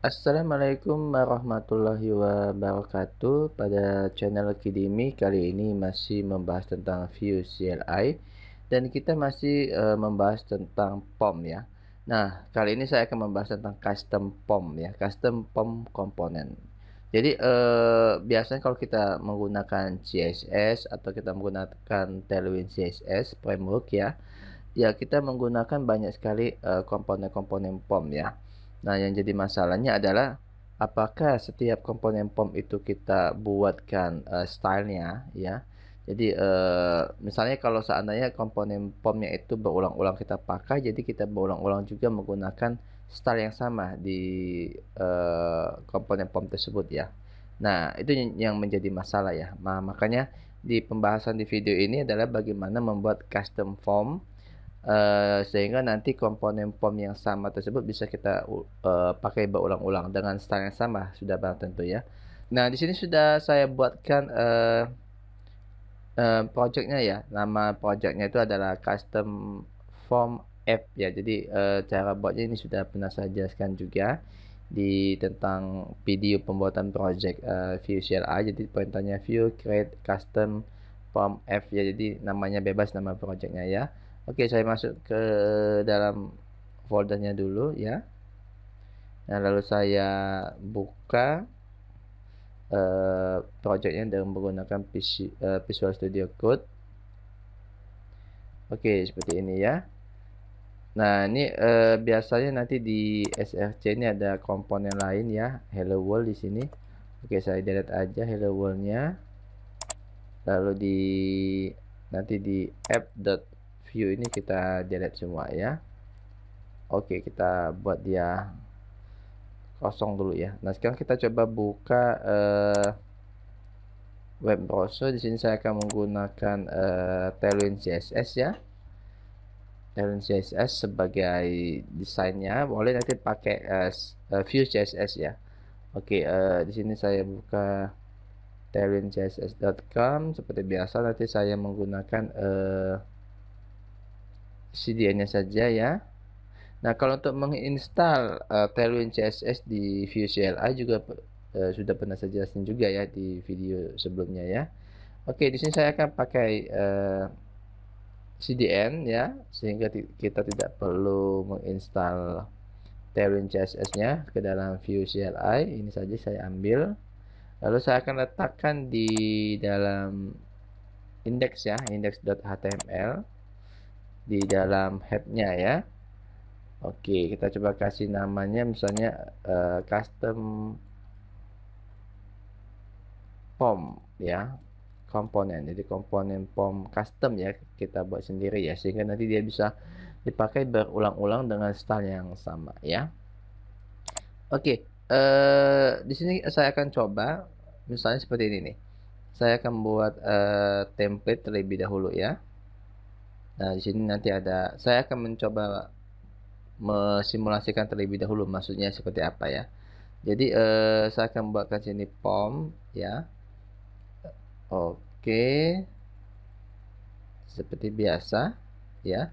Assalamualaikum warahmatullahi wabarakatuh. Pada channel Kidimi kali ini masih membahas tentang Vue CLI dan kita masih membahas tentang POM ya. Nah, kali ini saya akan membahas tentang custom POM ya, custom POM komponen. Jadi biasanya kalau kita menggunakan CSS atau kita menggunakan Tailwind CSS framework ya, kita menggunakan banyak sekali komponen-komponen POM ya. Nah, yang jadi masalahnya adalah apakah setiap komponen POM itu kita buatkan stylenya ya. Jadi misalnya kalau seandainya komponen POM-nya itu berulang-ulang kita pakai, jadi kita berulang-ulang juga menggunakan style yang sama di komponen POM tersebut ya. Nah, itu yang menjadi masalah ya. Nah, makanya di pembahasan di video ini adalah bagaimana membuat custom form sehingga nanti komponen POM yang sama tersebut bisa kita pakai berulang-ulang dengan style yang sama, sudah barang tentu ya. Nah, di sini sudah saya buatkan projectnya ya. Nama projectnya itu adalah custom form app ya. Jadi cara buatnya ini sudah pernah saya jelaskan juga di tentang video pembuatan project Vue CLI. Jadi pointernya Vue create custom form app ya. Jadi namanya bebas nama projectnya ya. Oke, saya masuk ke dalam foldernya dulu ya. Nah, lalu saya buka projectnya dengan menggunakan Visual Studio Code. Oke, seperti ini ya. Nah, ini biasanya nanti di SRC ini ada komponen lain ya, Hello World di sini. Oke, saya delete aja Hello World-nya. Lalu nanti di app.view ini kita delete semua ya. Oke, kita buat dia kosong dulu ya. Nah, sekarang kita coba buka web browser. Di sini saya akan menggunakan Tailwind CSS ya. Tailwind CSS sebagai desainnya. Boleh nanti pakai Vue CSS ya. Oke, di sini saya buka tailwindcss.com seperti biasa. Nanti saya menggunakan CDN-nya saja ya. Nah, kalau untuk menginstal Tailwind CSS di Vue CLI juga sudah pernah saya jelasin juga ya di video sebelumnya ya. Oke, di sini saya akan pakai CDN ya, sehingga kita tidak perlu menginstal Tailwind CSS-nya ke dalam Vue CLI. Ini saja saya ambil. Lalu saya akan letakkan di dalam index ya, index.html di dalam head-nya ya. Oke, kita coba kasih namanya misalnya custom POM ya, komponen. Jadi komponen POM custom ya, kita buat sendiri ya, sehingga nanti dia bisa dipakai berulang-ulang dengan style yang sama ya. Oke, di sini saya akan coba misalnya seperti ini nih. Saya akan buat template terlebih dahulu ya. Nah, di sini nanti saya akan mencoba mesimulasikan terlebih dahulu, maksudnya seperti apa ya. Jadi saya akan buatkan sini POM ya. Oke, seperti biasa ya.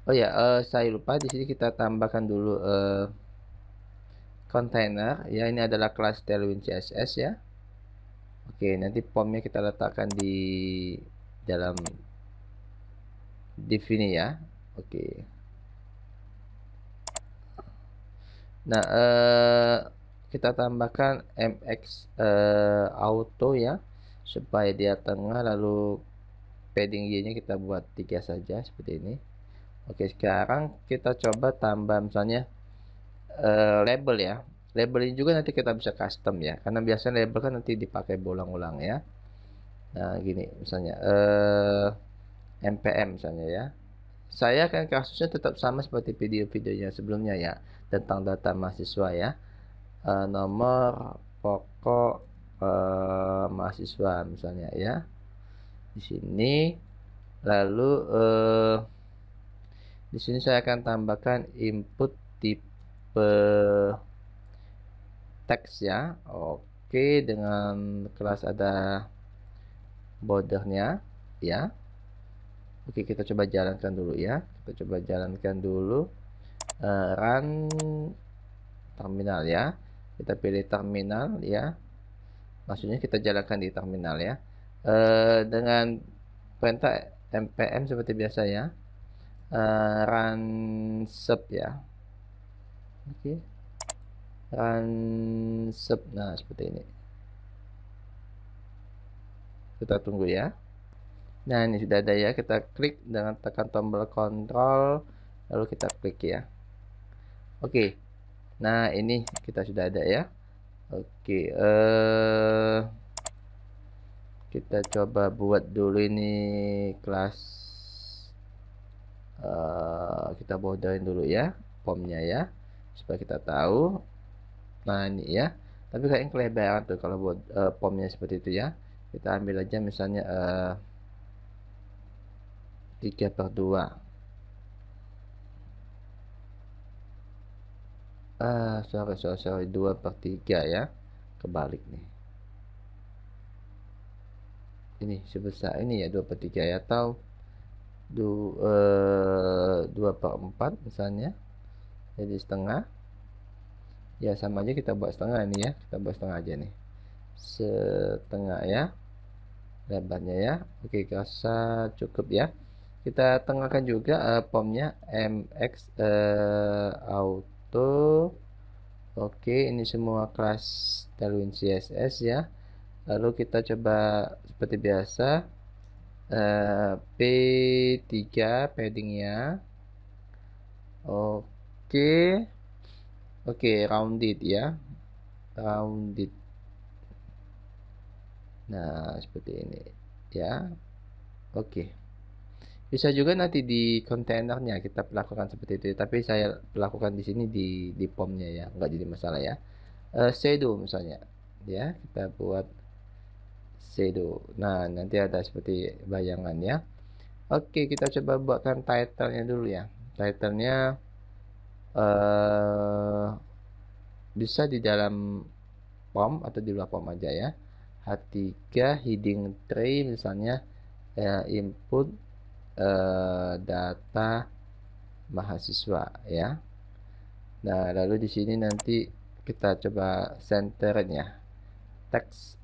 Oh ya, saya lupa di sini kita tambahkan dulu container ya. Ini adalah kelas Tailwind CSS ya. Oke, nanti POM-nya kita letakkan di dalam div ini ya. Oke. Nah, kita tambahkan mx auto ya, supaya dia tengah, lalu padding y-nya kita buat 3 saja seperti ini. Oke, sekarang kita coba tambah misalnya label ya. Label ini juga nanti kita bisa custom ya, karena biasanya label kan nanti dipakai berulang-ulang ya. Nah, gini misalnya npm misalnya ya. Saya akan kasusnya tetap sama seperti video-videonya sebelumnya ya, tentang data mahasiswa ya. Nomor pokok mahasiswa misalnya ya, di sini. Lalu di sini saya akan tambahkan input tipe teks ya. Oke, dengan kelas ada bordernya ya. Oke, kita coba jalankan dulu ya. Kita coba jalankan dulu run terminal ya. kita pilih terminal ya, maksudnya kita jalankan di terminal ya, dengan perintah npm seperti biasa ya, run sub ya. Oke, run sub. Nah, seperti ini, kita tunggu ya. Nah, ini sudah ada ya, kita klik dengan tekan tombol kontrol lalu kita klik ya. Oke, nah ini kita sudah ada ya. Oke, kita coba buat dulu ini kelas, kita borderin dulu ya formnya ya, supaya kita tahu. Nah ini ya, tapi kayaknya kelebaran tuh kalau buat formnya seperti itu ya. Kita ambil aja misalnya 3/2. Sorry 2/3 ya, kebalik nih. Ini sebesar ini ya 2/3 ya, atau 2/4 misalnya, jadi setengah ya, sama aja kita buat setengah ini ya, kita buat setengah aja nih, setengah ya lebarnya ya. Oke, rasa cukup ya. Kita tengahkan juga formnya mx auto. Oke, ini semua kelas Tailwind CSS ya. Lalu kita coba seperti biasa P3 paddingnya. Oke, rounded ya, rounded. Nah, seperti ini ya. Oke, bisa juga nanti di kontainernya kita lakukan seperti itu, tapi saya lakukan di sini di formnya ya, nggak jadi masalah ya. Shadow misalnya ya, kita buat shadow. Nah, nanti ada seperti bayangan ya. Oke, kita coba buatkan title-nya dulu ya. Title-nya bisa di dalam form atau di luar form aja ya. H3 heading 3 misalnya, input data mahasiswa ya. Nah, lalu di sini nanti kita coba centerin ya, text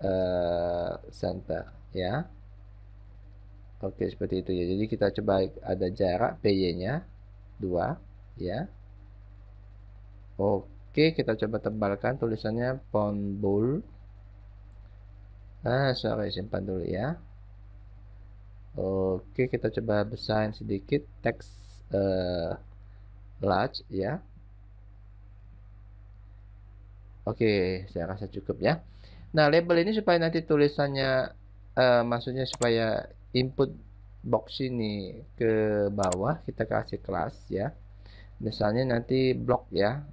center ya. Oke, seperti itu ya. Jadi kita coba ada jarak PY-nya 2 ya. Oke, kita coba tebalkan tulisannya font bold. Sorry, simpan dulu ya. Oke, kita coba besarin sedikit teks large ya. Oke, saya rasa cukup ya. Nah, label ini supaya nanti tulisannya maksudnya supaya input box ini ke bawah, kita kasih kelas ya. Misalnya nanti blok ya.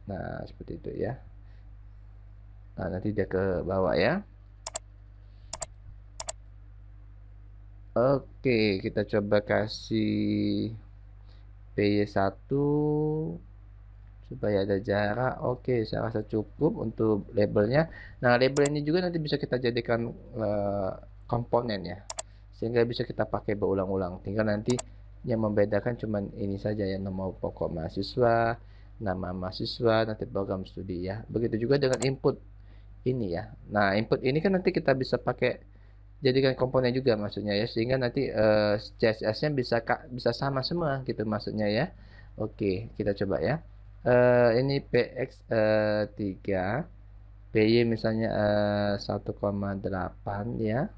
Nah, seperti itu ya. Nah, nanti dia ke bawah ya. Oke, kita coba kasih PY1 supaya ada jarak. Oke, saya rasa cukup untuk labelnya. Nah, label ini juga nanti bisa kita jadikan komponen ya, sehingga bisa kita pakai berulang-ulang. Tinggal nanti yang membedakan cuman ini saja ya, nama pokok mahasiswa, nama mahasiswa, nanti program studi ya. Begitu juga dengan input ini ya. Nah, input ini kan nanti kita bisa pakai jadikan komponen juga maksudnya ya, sehingga nanti CSS-nya bisa sama semua gitu maksudnya ya. Oke, kita coba ya. Ini PX 3, PY misalnya 1,8 ya,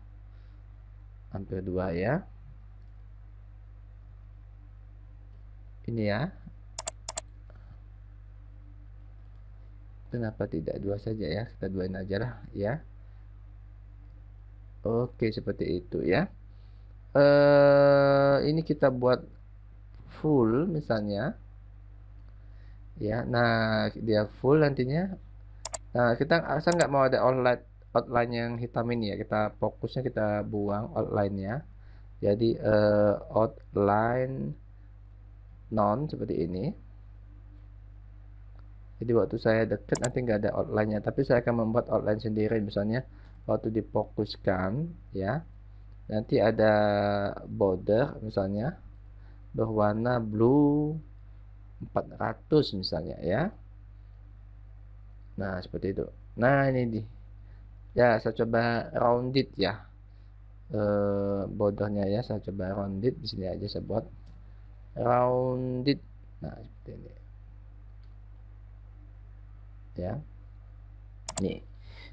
hampir 2 ya. Ini ya. Kenapa tidak 2 saja ya? Kita 2-in aja lah ya. Oke, seperti itu ya. Ini kita buat full misalnya ya. Nah, dia full nantinya. Nah, kita asal nggak mau ada outline yang hitam ini ya, kita fokusnya kita buang outline-nya. Jadi outline non seperti ini. Jadi waktu saya deket nanti nggak ada outline-nya, tapi saya akan membuat outline sendiri. Misalnya waktu difokuskan ya, nanti ada border misalnya berwarna blue 400 misalnya ya. Nah, seperti itu. Nah, ini di ya saya coba rounded ya. Bodohnya ya, saya coba rounded di sini aja saya buat rounded. Nah, seperti ini. Ya. Nih.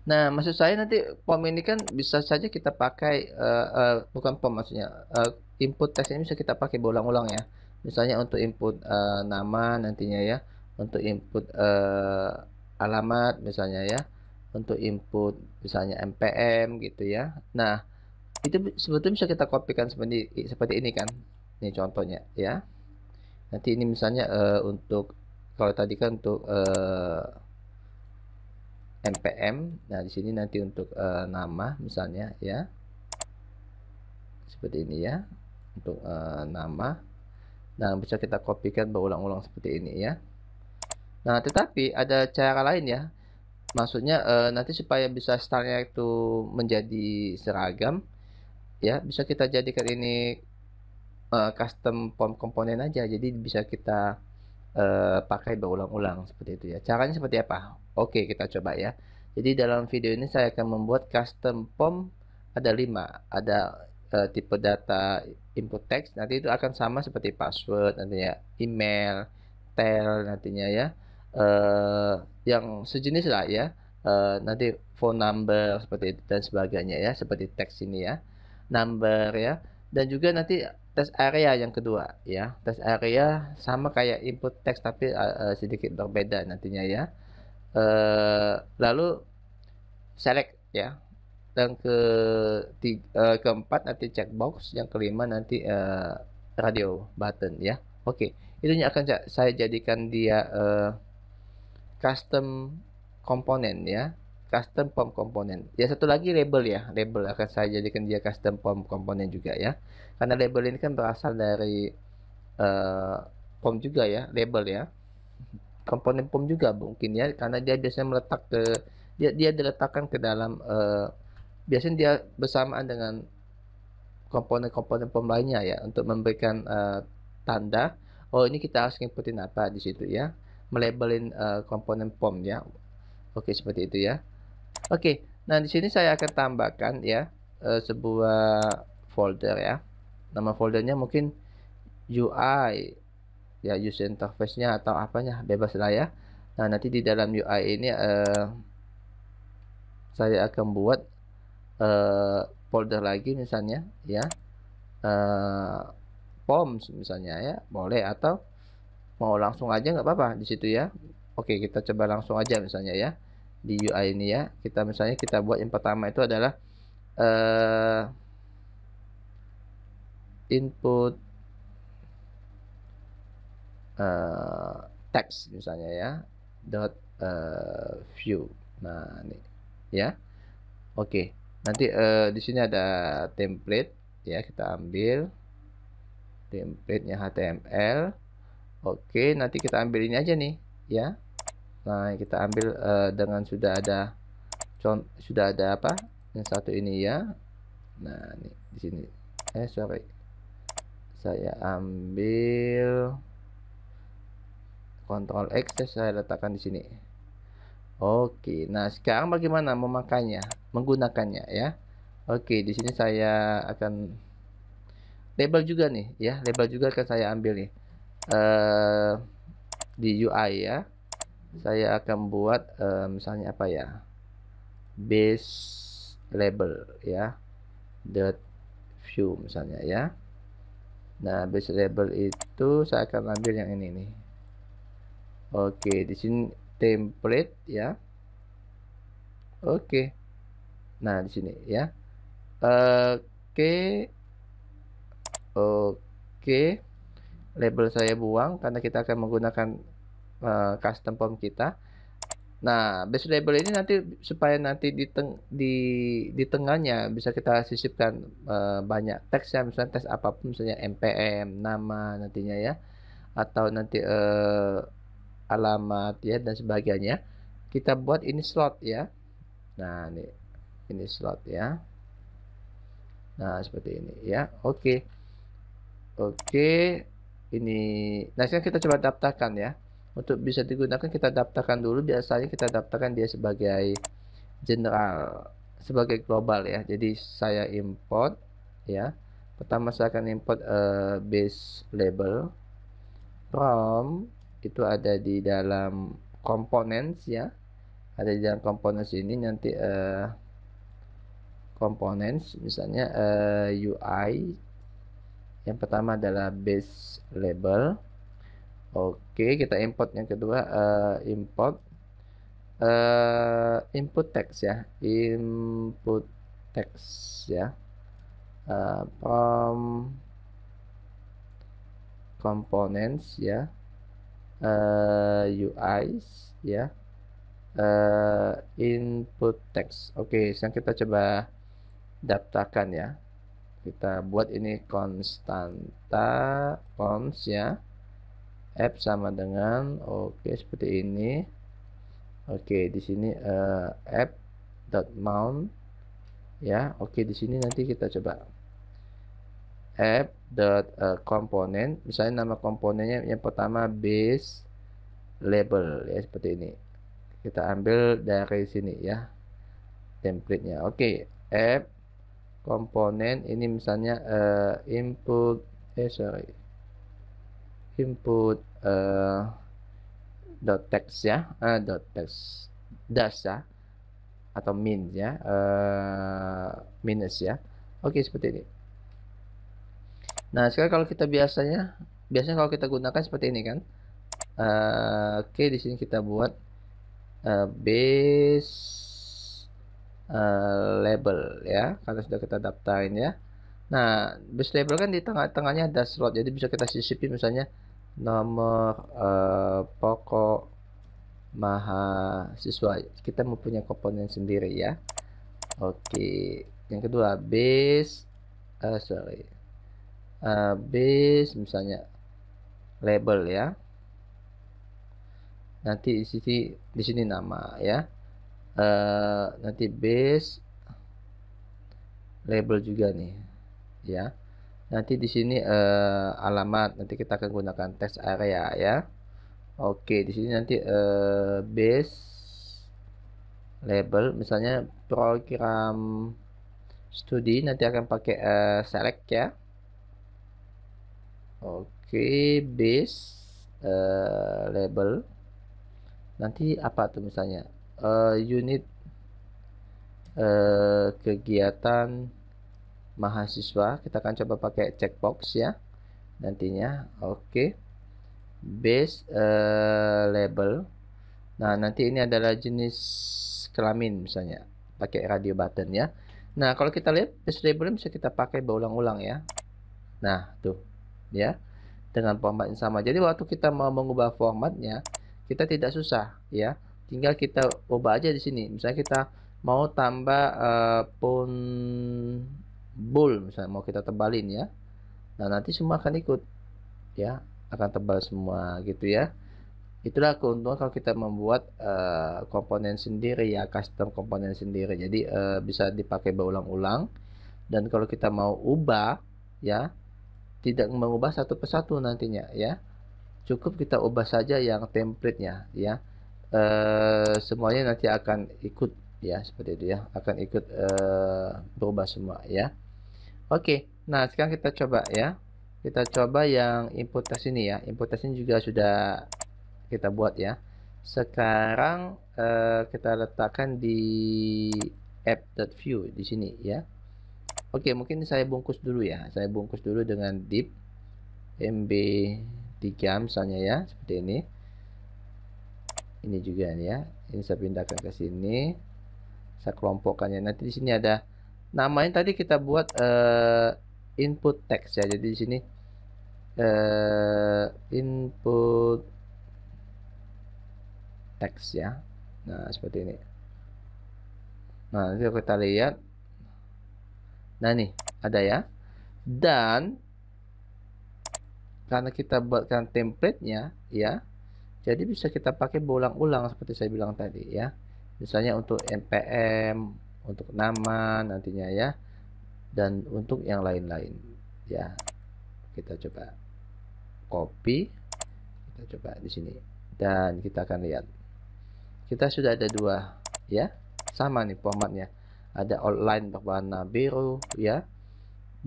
Nah, maksud saya nanti pom ini kan bisa saja kita pakai bukan pom maksudnya input teks ini bisa kita pakai berulang-ulang ya. Misalnya untuk input nama nantinya ya, untuk input alamat misalnya ya, untuk input misalnya npm gitu ya. Nah, itu sebetulnya bisa kita kopikan seperti seperti ini kan. Ini contohnya ya. Nanti ini misalnya untuk kalau tadi kan untuk npm. Nah, di sini nanti untuk nama misalnya ya. Seperti ini ya. Untuk nama. Nah, bisa kita kopikan berulang-ulang seperti ini ya. Nah, tetapi ada cara lain ya. Maksudnya nanti supaya bisa stylenya itu menjadi seragam ya, bisa kita jadikan ini custom form komponen aja. Jadi bisa kita pakai berulang-ulang seperti itu ya. Caranya seperti apa? Oke, kita coba ya. Jadi dalam video ini saya akan membuat custom form ada 5. Ada tipe data input text, nanti itu akan sama seperti password nantinya, email, tel nantinya ya. Yang sejenis lah ya. Nanti phone number seperti itu dan sebagainya ya, seperti teks ini ya. Number ya. Dan juga nanti test area yang kedua ya. Test area sama kayak input teks tapi sedikit berbeda nantinya ya. Lalu select ya. Dan keempat nanti checkbox, yang kelima nanti radio button ya. Oke, itu yang akan saya jadikan dia custom komponen ya. Custom form komponen. Ya, satu lagi label ya. Label akan saya jadikan dia custom form komponen juga ya. Karena label ini kan berasal dari form juga ya, label ya. Komponen form juga mungkin ya, karena dia biasanya meletak ke dia diletakkan ke dalam biasanya dia bersamaan dengan komponen-komponen form lainnya ya, untuk memberikan tanda oh ini kita harus inputin apa di situ ya, melabelin komponen form ya. Oke, seperti itu ya. Oke, nah di sini saya akan tambahkan ya sebuah folder ya. Nama foldernya mungkin UI ya, user interface-nya atau apanya bebas lah ya. Nah, nanti di dalam UI ini saya akan buat folder lagi misalnya ya, forms misalnya ya, boleh, atau mau langsung aja nggak apa-apa di situ ya. Oke, kita coba langsung aja misalnya ya di UI ini ya. Kita misalnya kita buat yang pertama itu adalah input text misalnya ya, dot view. Nah, ini ya. Oke, nanti di sini ada template ya, kita ambil template-nya HTML. Oke, nanti kita ambil ini aja nih ya. Nah, kita ambil dengan sudah ada apa? Yang satu ini ya. Nah, ini di sini. Sorry. Saya ambil Ctrl X, saya letakkan di sini. Oke, nah sekarang bagaimana memakainya, menggunakannya ya? Oke, di sini saya akan label juga nih ya, label juga akan saya ambil nih di UI ya. Saya akan buat misalnya apa ya, base label ya, dot view misalnya ya. Nah, base label itu saya akan ambil yang ini nih. Oke, di sini template ya. Oke. Nah, di sini ya. Oke. Oke. Label saya buang karena kita akan menggunakan custom form kita. Nah, base label ini nanti supaya nanti di tengahnya bisa kita sisipkan banyak teks ya, misalnya teks apapun, misalnya npm, nama nantinya ya, atau nanti alamat ya dan sebagainya. Kita buat ini slot ya. Nah, ini slot ya. Nah, seperti ini ya. Oke. Ini nah sekarang kita coba daftarkan ya. Untuk bisa digunakan kita daftarkan dulu, biasanya kita daftarkan dia sebagai general, sebagai global ya. Jadi saya import ya. Pertama saya akan import base label from, itu ada di dalam components ya. Ada di dalam components ini nanti components misalnya UI. Yang pertama adalah base label. Oke, kita import yang kedua, import input text ya, input text ya, from components ya, UIs ya, input text. Oke, sekarang kita coba daftarkan ya. Kita buat ini konstanta const ya, f sama dengan, oke seperti ini. Oke, di sini f.mount ya. Oke, di sini nanti kita coba f.component. Misalnya nama komponennya yang pertama base label ya, seperti ini. Kita ambil dari sini ya, template-nya. Oke, f komponen ini misalnya input dot text ya, dot text dash ya, atau min ya, minus ya. Oke, seperti ini. Nah, sekarang kalau kita biasanya kalau kita gunakan seperti ini kan. Oke, di sini kita buat base label ya, karena sudah kita daftarin ya. Nah, base label kan di tengah-tengahnya ada slot, jadi bisa kita sisipin misalnya nomor pokok mahasiswa. Kita mempunyai komponen sendiri ya. Oke, yang kedua base base misalnya label ya. Nanti di sini nama ya. Nanti base label juga nih ya. Nanti di sini alamat, nanti kita akan gunakan test area ya. Oke, di sini nanti base label misalnya program studi, nanti akan pakai select ya. Oke, base label nanti apa tuh misalnya unit kegiatan mahasiswa, kita akan coba pakai checkbox ya nantinya. Oke, base label. Nah, nanti ini adalah jenis kelamin misalnya, pakai radio button ya. Nah, kalau kita lihat base label bisa kita pakai berulang-ulang ya. Nah, tuh ya, dengan format yang sama. Jadi waktu kita mau mengubah formatnya, kita tidak susah ya. Tinggal kita ubah aja di sini. Misalnya kita mau tambah font bold, misalnya mau kita tebalin ya. Nah, nanti semua akan ikut ya, akan tebal semua gitu ya. Itulah keuntungan kalau kita membuat komponen sendiri ya, custom komponen sendiri. Jadi bisa dipakai berulang-ulang. Dan kalau kita mau ubah ya, tidak mengubah satu persatu nantinya ya, cukup kita ubah saja yang template-nya ya. Semuanya nanti akan ikut ya, seperti itu ya, akan ikut berubah semua ya. Oke, nah sekarang kita coba ya, kita coba yang input text ini ya. Input text ini juga sudah kita buat ya. Sekarang kita letakkan di app.view di sini ya. Oke, mungkin saya bungkus dulu ya. Saya bungkus dulu dengan div MB3 misalnya ya, seperti ini. Ini juga nih ya. Ini saya pindahkan ke sini. Saya kelompokkannya. Nanti di sini ada namanya, tadi kita buat input text ya. Jadi di sini input text ya. Nah, seperti ini. Nah, nanti kita lihat. Nah, nih ada ya. Dan karena kita buatkan template-nya ya, jadi bisa kita pakai berulang-ulang seperti saya bilang tadi ya. Misalnya untuk npm, untuk nama nantinya ya, dan untuk yang lain-lain ya. Kita coba copy, kita coba di sini Dan kita akan lihat, kita sudah ada dua ya, sama nih formatnya. Ada outline berwarna biru ya,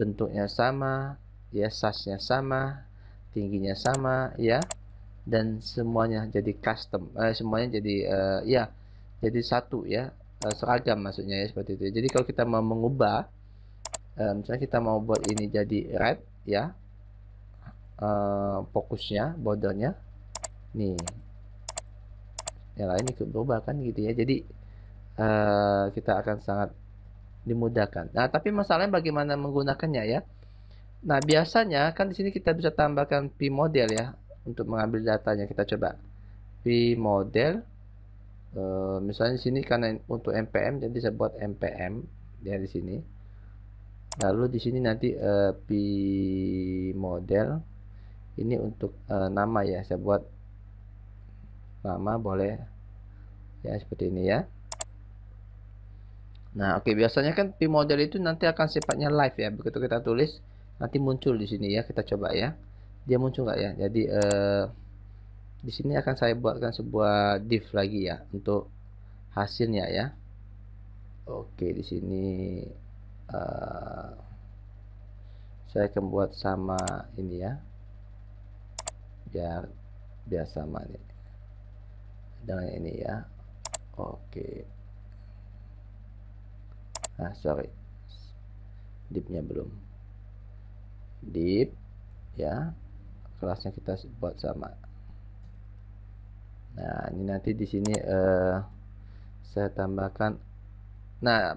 bentuknya sama ya, size-nya sama, tingginya sama ya, dan semuanya jadi custom, semuanya jadi ya, jadi satu ya, seragam maksudnya ya, seperti itu. Jadi kalau kita mau mengubah, misalnya kita mau buat ini jadi red ya, fokusnya, bordernya nih, yang lain ikut berubah kan gitu ya. Jadi kita akan sangat dimudahkan. Nah, tapi masalahnya bagaimana menggunakannya ya. Nah, biasanya kan di sini kita bisa tambahkan P model ya untuk mengambil datanya. Kita coba P model. Misalnya di sini karena untuk npm, jadi saya buat npm ya di sini. Lalu di sini nanti P model ini untuk nama ya, saya buat nama boleh ya, seperti ini ya. Nah, oke, biasanya kan P model itu nanti akan sifatnya live ya. Begitu kita tulis nanti muncul di sini ya. Kita coba ya. Dia muncul nggak ya? Jadi di sini akan saya buatkan sebuah div lagi ya untuk hasilnya ya. Oke, di sini saya akan buat sama ini ya. Biar sama nih dengan ini ya. Oke. Nah, sorry, divnya belum. Div ya, kelasnya kita buat sama. Nah, ini nanti di sini saya tambahkan. Nah,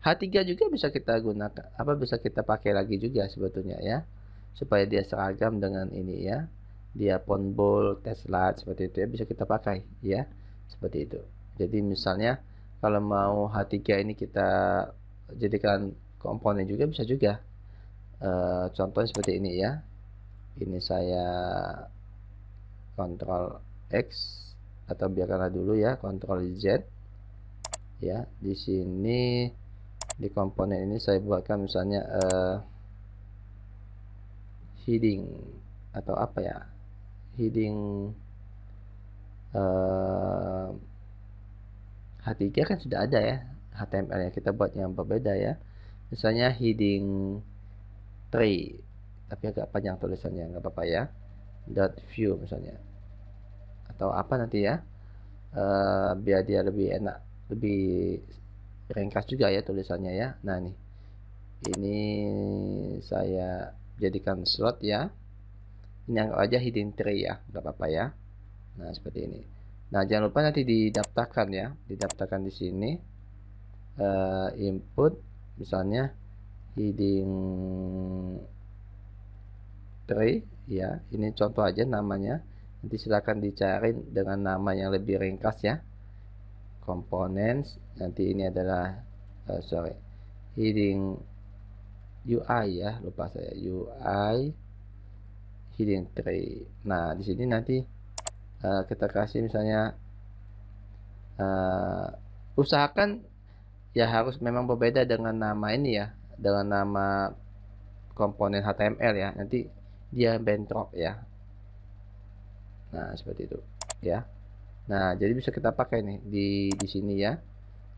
H3 juga bisa kita gunakan, bisa kita pakai lagi juga sebetulnya ya, supaya dia seragam dengan ini ya. Dia font bold, text large, seperti itu ya, bisa kita pakai ya, seperti itu. Jadi misalnya kalau mau H3 ini kita jadikan komponen juga bisa juga. Contohnya seperti ini ya. Ini saya Ctrl X atau biarkanlah dulu ya, Ctrl Z ya. Di sini di komponen ini saya buatkan misalnya heading atau apa ya, heading H3 kan sudah ada ya HTML nya, kita buat yang berbeda ya. Misalnya heading 3 tapi agak panjang tulisannya, nggak apa-apa ya, .view misalnya atau apa nanti ya, biar dia lebih enak, lebih ringkas juga ya tulisannya ya. Nah nih, ini saya jadikan slot ya, ini anggap aja heading 3 ya, nggak apa-apa ya. Nah, seperti ini. Nah, jangan lupa nanti didaftarkan ya, didaftarkan di sini input misalnya heading 3 ya, ini contoh aja namanya, nanti silakan dicari dengan nama yang lebih ringkas ya. Components, nanti ini adalah heading UI ya, lupa saya, UI heading 3. Nah, di sini nanti kita kasih misalnya usahakan ya harus memang berbeda dengan nama ini ya, dengan nama komponen HTML ya, nanti dia bentrok ya. Nah, seperti itu ya. Nah, jadi bisa kita pakai nih di sini ya.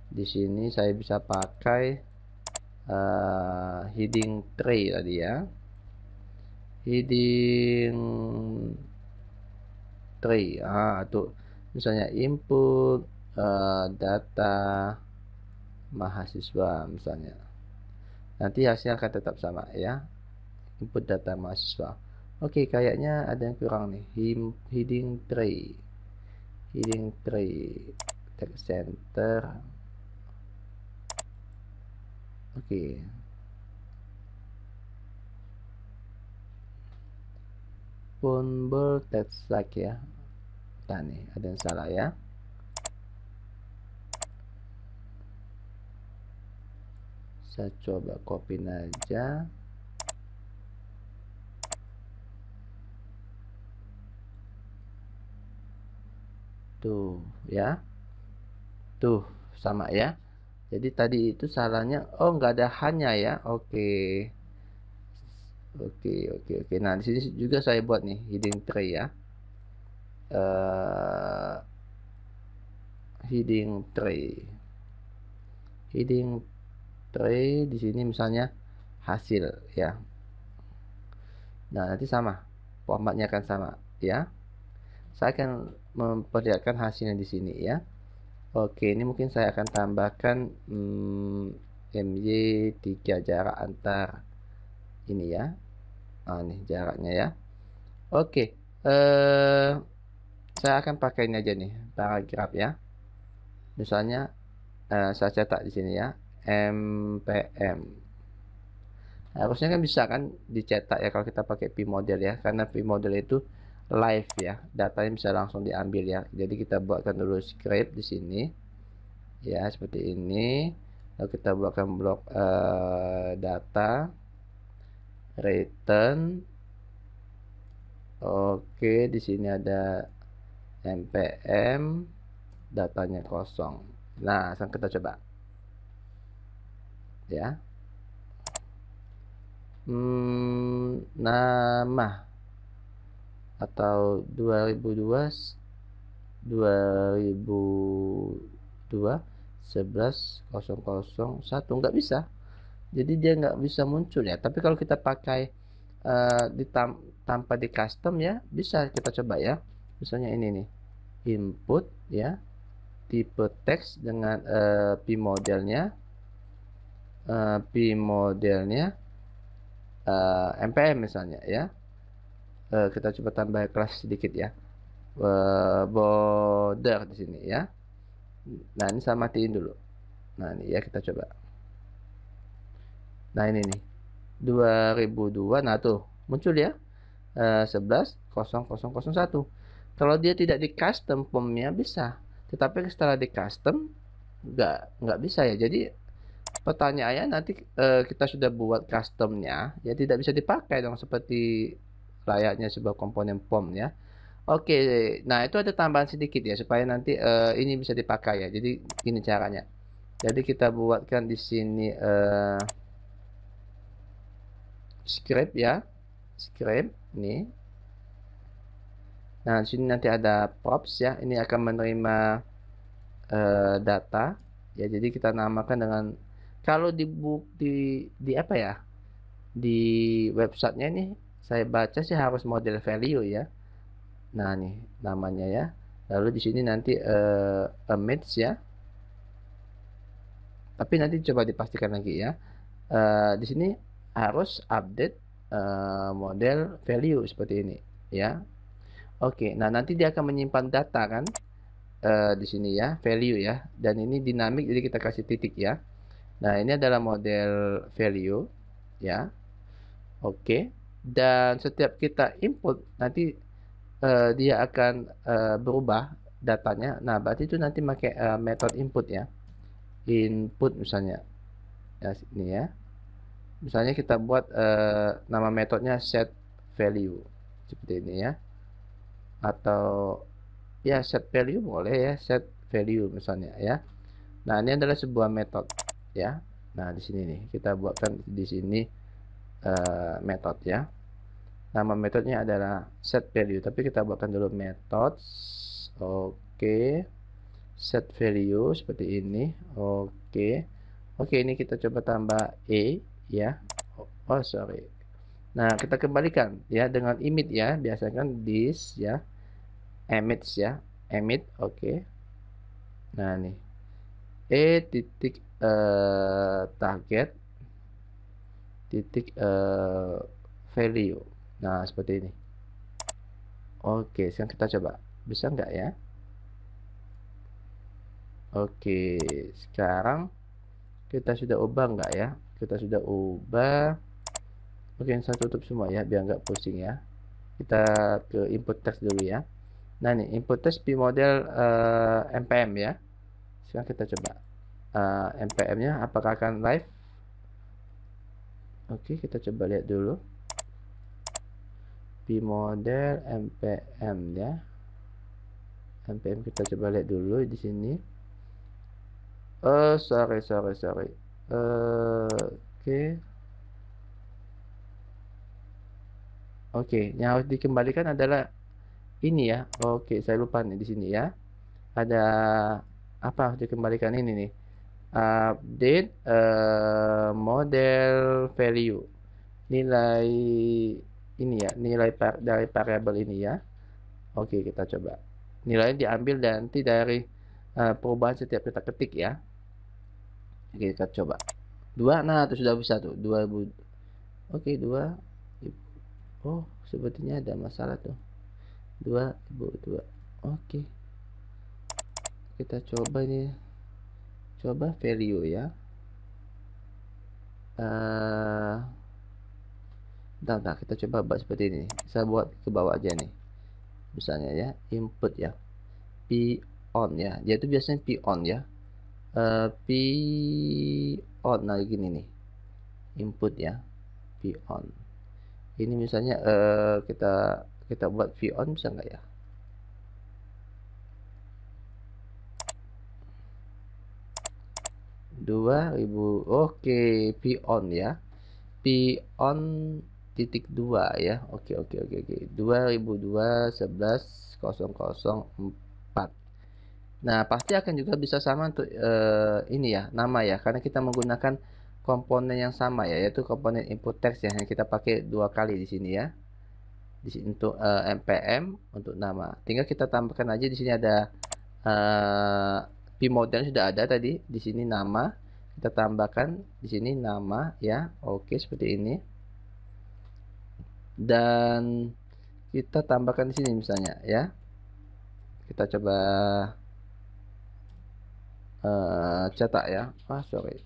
Di sini saya bisa pakai heading 3 tadi ya. Heading 3 tuh misalnya input data mahasiswa misalnya. Nanti hasilnya akan tetap sama ya. Input data mahasiswa. Oke, kayaknya ada yang kurang nih. Heading 3. Heading 3 text center. Oke. Font bold text like ya. Nah nih, ada yang salah ya. Saya coba copy aja. Tuh ya. Tuh sama ya. Jadi tadi itu salahnya, oh nggak ada hanya ya. Oke. Nah, di sini juga saya buat nih heading 3 ya. heading tray. Heading tray di sini misalnya hasil ya. Nah, nanti sama, formatnya akan sama ya. Saya akan memperlihatkan hasilnya di sini ya. Oke, ini mungkin saya akan tambahkan MY3 jarak antar ini ya. Nah, ini jaraknya ya. Oke, saya akan pakai ini aja nih, paragraf ya. Misalnya saya cetak di sini ya, MPM. Harusnya kan bisa kan dicetak ya kalau kita pakai P-model ya, karena P-model itu live ya, datanya bisa langsung diambil ya. Jadi kita buatkan dulu script di sini ya, seperti ini. Lalu kita buatkan blok data return. Oke, di sini ada MPM, datanya kosong. Nah, sekarang kita coba ya. Nama atau 2002 11.00.1 nggak bisa, jadi dia nggak bisa muncul ya. Tapi kalau kita pakai tanpa di custom ya, bisa. Kita coba ya, misalnya ini nih, input ya, tipe teks dengan P-modelnya MPM misalnya ya. Kita coba tambah kelas sedikit ya, border di sini ya. Nah, ini saya matiin dulu. Nah, ini ya, kita coba. Nah, ini nih 2002. Nah, tuh muncul ya, 11.00.1. Kalau dia tidak di custom formnya bisa, tetapi setelah di custom nggak bisa ya. Jadi pertanyaannya, nanti kita sudah buat customnya ya, tidak bisa dipakai dong seperti layaknya sebuah komponen form ya. Oke, nah itu ada tambahan sedikit ya, supaya nanti ini bisa dipakai ya. Jadi ini caranya. Jadi kita buatkan di sini script ya, script ini. Nah, di sini nanti ada props ya. Ini akan menerima data ya. Jadi kita namakan dengan, kalau di apa ya, di websitenya ini saya baca sih harus model value ya. Nah, nih namanya ya. Lalu di sini nanti image ya. Tapi nanti coba dipastikan lagi ya. Di sini harus update model value seperti ini ya. Oke, nah nanti dia akan menyimpan data kan di sini ya, value ya. Dan ini dinamik, jadi kita kasih titik ya. Nah, ini adalah model value ya. Oke, dan setiap kita input nanti dia akan berubah datanya. Nah, berarti itu nanti pakai metode input ya. Input misalnya ya, ini ya. Misalnya kita buat nama metodenya set value seperti ini ya. Atau ya, set value boleh ya, set value misalnya ya. Nah, ini adalah sebuah metode ya. Nah, di sini nih kita buatkan di sini metode ya. Nama metodenya adalah set value, tapi kita buatkan dulu methods. Oke, set value seperti ini. Oke, ini kita coba tambah ya. Oh, sorry. Nah, kita kembalikan ya dengan emit ya, biasanya kan this ya, emit ya, emit. Oke. Nah, nih titik target titik value. Nah, seperti ini. Oke, sekarang kita coba, bisa nggak ya? Oke, sekarang kita sudah ubah nggak ya? Kita sudah ubah. Oke, saya tutup semua ya, biar nggak pusing ya. Kita ke input text dulu ya. Nah, nih input text P-model MPM ya. Sekarang kita coba MPM-nya apakah akan live. Oke, kita coba lihat dulu. P-model MPM ya. MPM kita coba lihat dulu di sini. Sorry. Oke, yang harus dikembalikan adalah ini ya. Oke, saya lupa nih di sini ya. Ada apa harus dikembalikan ini nih. Update model value. Nilai ini ya, nilai dari variabel ini ya. Oke, kita coba. Nilainya diambil dan nanti dari perubahan setiap kita ketik ya. Oke, kita coba. 2, nah itu sudah bisa tuh. 2000. Oke, 2. Oh, sepertinya ada masalah tuh. 2 Oke. Kita coba ini. Coba value ya. Bentar, kita coba buat seperti ini. Saya buat ke bawah aja nih. Misalnya ya, input ya. P on ya. Dia itu biasanya P on ya. P on, nah gini nih. Input ya. P on. Ini misalnya kita buat V on bisa nggak ya? Oke, P on ya. P on titik 2 ya. Oke. 2002 11 0004. Nah, pasti akan juga bisa sama untuk ini ya, nama ya, karena kita menggunakan komponen yang sama ya, yaitu komponen input text ya, yang kita pakai 2 kali di sini ya. Di sini untuk npm untuk nama. Tinggal kita tambahkan aja di sini ada pmodel sudah ada tadi, di sini nama. Kita tambahkan di sini nama ya. Oke, seperti ini. Dan kita tambahkan di sini misalnya ya. Kita coba cetak ya. Sorry.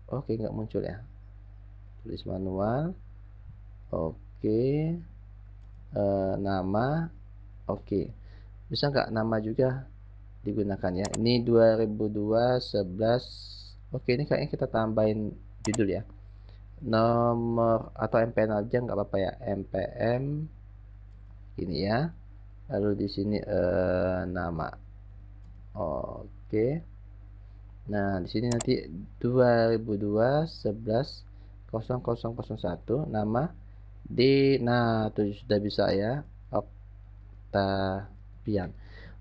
Oke, nggak muncul ya. Tulis manual. Oke. Nama. Oke. Bisa nggak nama juga digunakan ya. Ini 2002 11. Oke, ini kayaknya kita tambahin judul ya. Nomor atau mpn aja nggak apa-apa ya. Mpm ini ya. Lalu di sini nama. Oke. Nah, di sini nanti 2002 11 0001 nama D. Nah, itu sudah bisa ya. Octavian.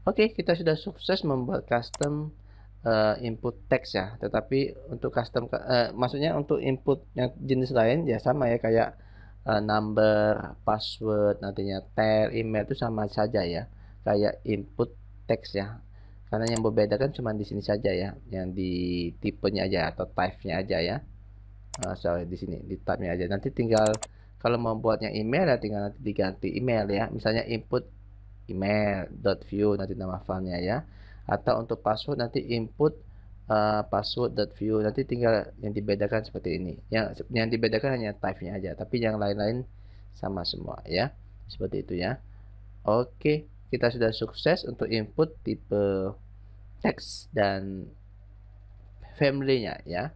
Oke, kita sudah sukses membuat custom input text ya. Tetapi untuk custom maksudnya untuk input yang jenis lain ya sama ya, kayak number, password, nantinya tag, email itu sama saja ya. Kayak input text ya. Karena yang membedakan cuma di sini saja ya, yang di tipenya aja atau type-nya aja ya. Sorry, di sini di type-nya aja. Nanti tinggal kalau mau buatnya email ya tinggal nanti diganti email ya. Misalnya input email.view nanti nama filenya ya. Atau untuk password nanti input password.view, nanti tinggal yang dibedakan seperti ini. Yang dibedakan hanya type-nya aja, tapi yang lain-lain sama semua ya. Seperti itu ya. Oke, kita sudah sukses untuk input tipe teks dan family-nya ya.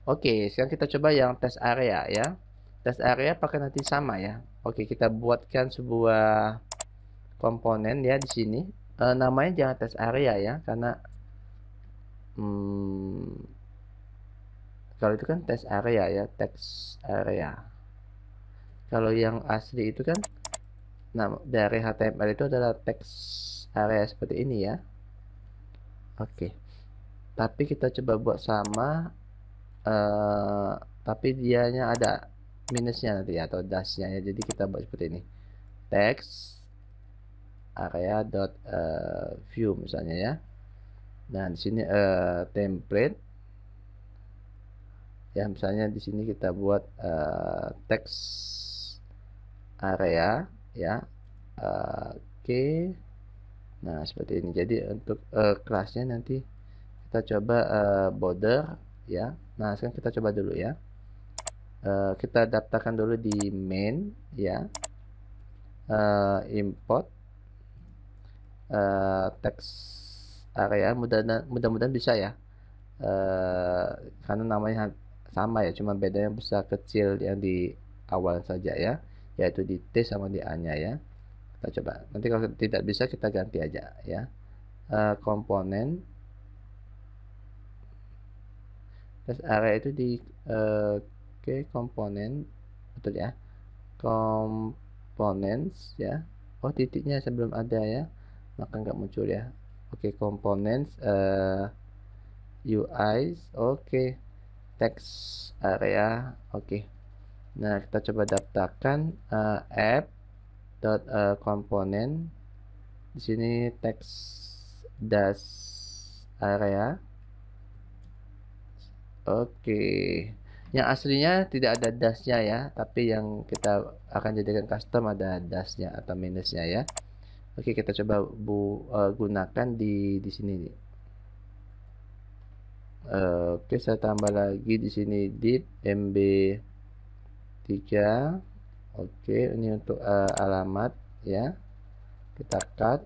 Oke, sekarang kita coba yang test area ya. Test area pakai nanti sama ya. Oke, kita buatkan sebuah komponen ya di sini. Namanya jangan test area ya, karena kalau itu kan test area ya, text area. Kalau yang asli itu kan dari HTML itu adalah text area seperti ini ya. Oke, tapi kita coba buat sama, tapi dianya ada minusnya nanti ya, atau dashnya ya. Jadi kita buat seperti ini, text area dot view misalnya ya. Nah, di sini template ya, misalnya di sini kita buat text area ya. Oke. Nah, seperti ini. Jadi untuk kelasnya nanti kita coba border ya. Nah, sekarang kita coba dulu ya. Kita daftarkan dulu di main ya. Import text area, mudah-mudahan bisa ya. Karena namanya sama ya, cuma bedanya besar kecil yang di awal saja ya, yaitu di T sama di A nya ya. Kita coba, nanti kalau tidak bisa kita ganti aja ya. Komponen test area itu di komponen, betul ya, components ya. Oh, titiknya sebelum ada ya, maka nggak muncul ya. Oke, components, UIs, oke, text area, oke. Nah, kita coba daftarkan app dot component. Di sini text dash area. Oke. Yang aslinya tidak ada dashnya ya, tapi yang kita akan jadikan custom ada dashnya atau minusnya ya. Oke, kita coba gunakan di sini nih. Oke, saya tambah lagi di sini div MB3. Oke, ini untuk alamat ya. Kita cut,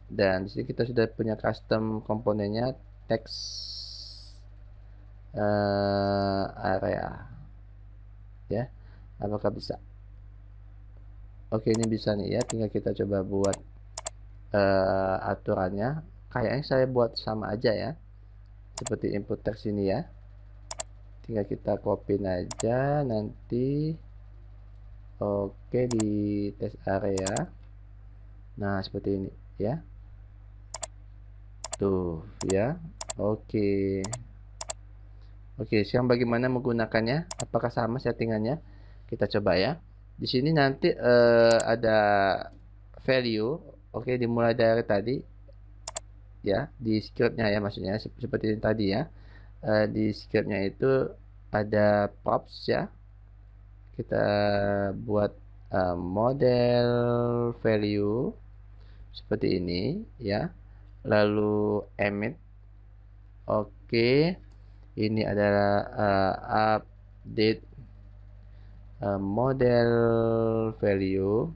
dan di sini kita sudah punya custom komponennya text area ya. Apakah bisa? Oke, ini bisa nih ya, tinggal kita coba buat aturannya. Kayaknya saya buat sama aja ya, seperti input text ini ya. Tinggal kita copy aja nanti. Oke, di test area. Nah, seperti ini ya. Tuh ya. Oke. Oke, sekarang bagaimana menggunakannya? Apakah sama settingannya? Kita coba ya. Di sini nanti ada value. Oke, dimulai dari tadi ya, di scriptnya ya, maksudnya seperti ini tadi ya. Di scriptnya itu ada props ya. Kita buat model value seperti ini ya. Lalu emit. Oke, ini adalah update model value.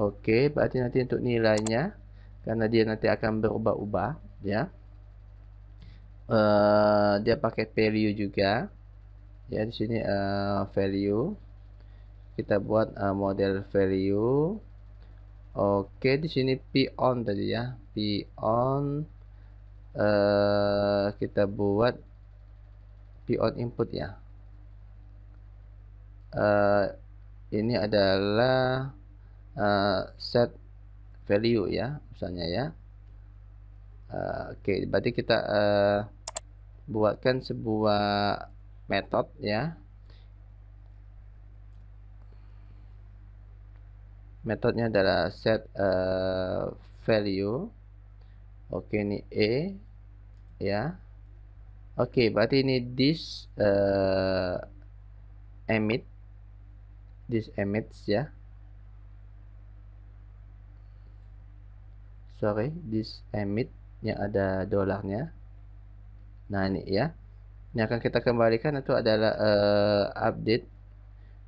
Oke, berarti nanti untuk nilainya, karena dia nanti akan berubah-ubah ya, dia pakai value juga ya. Di sini value, kita buat model value. Oke, di sini p on tadi ya, p on, kita buat p on input ya. Ini adalah set value ya, misalnya ya. Oke, berarti kita buatkan sebuah metode ya. Metodenya adalah set value. Oke, ini ya. Oke, berarti ini this emits ya. Sorry, this emit yang ada dolarnya. Nah, ini ya. Ini akan kita kembalikan itu adalah update.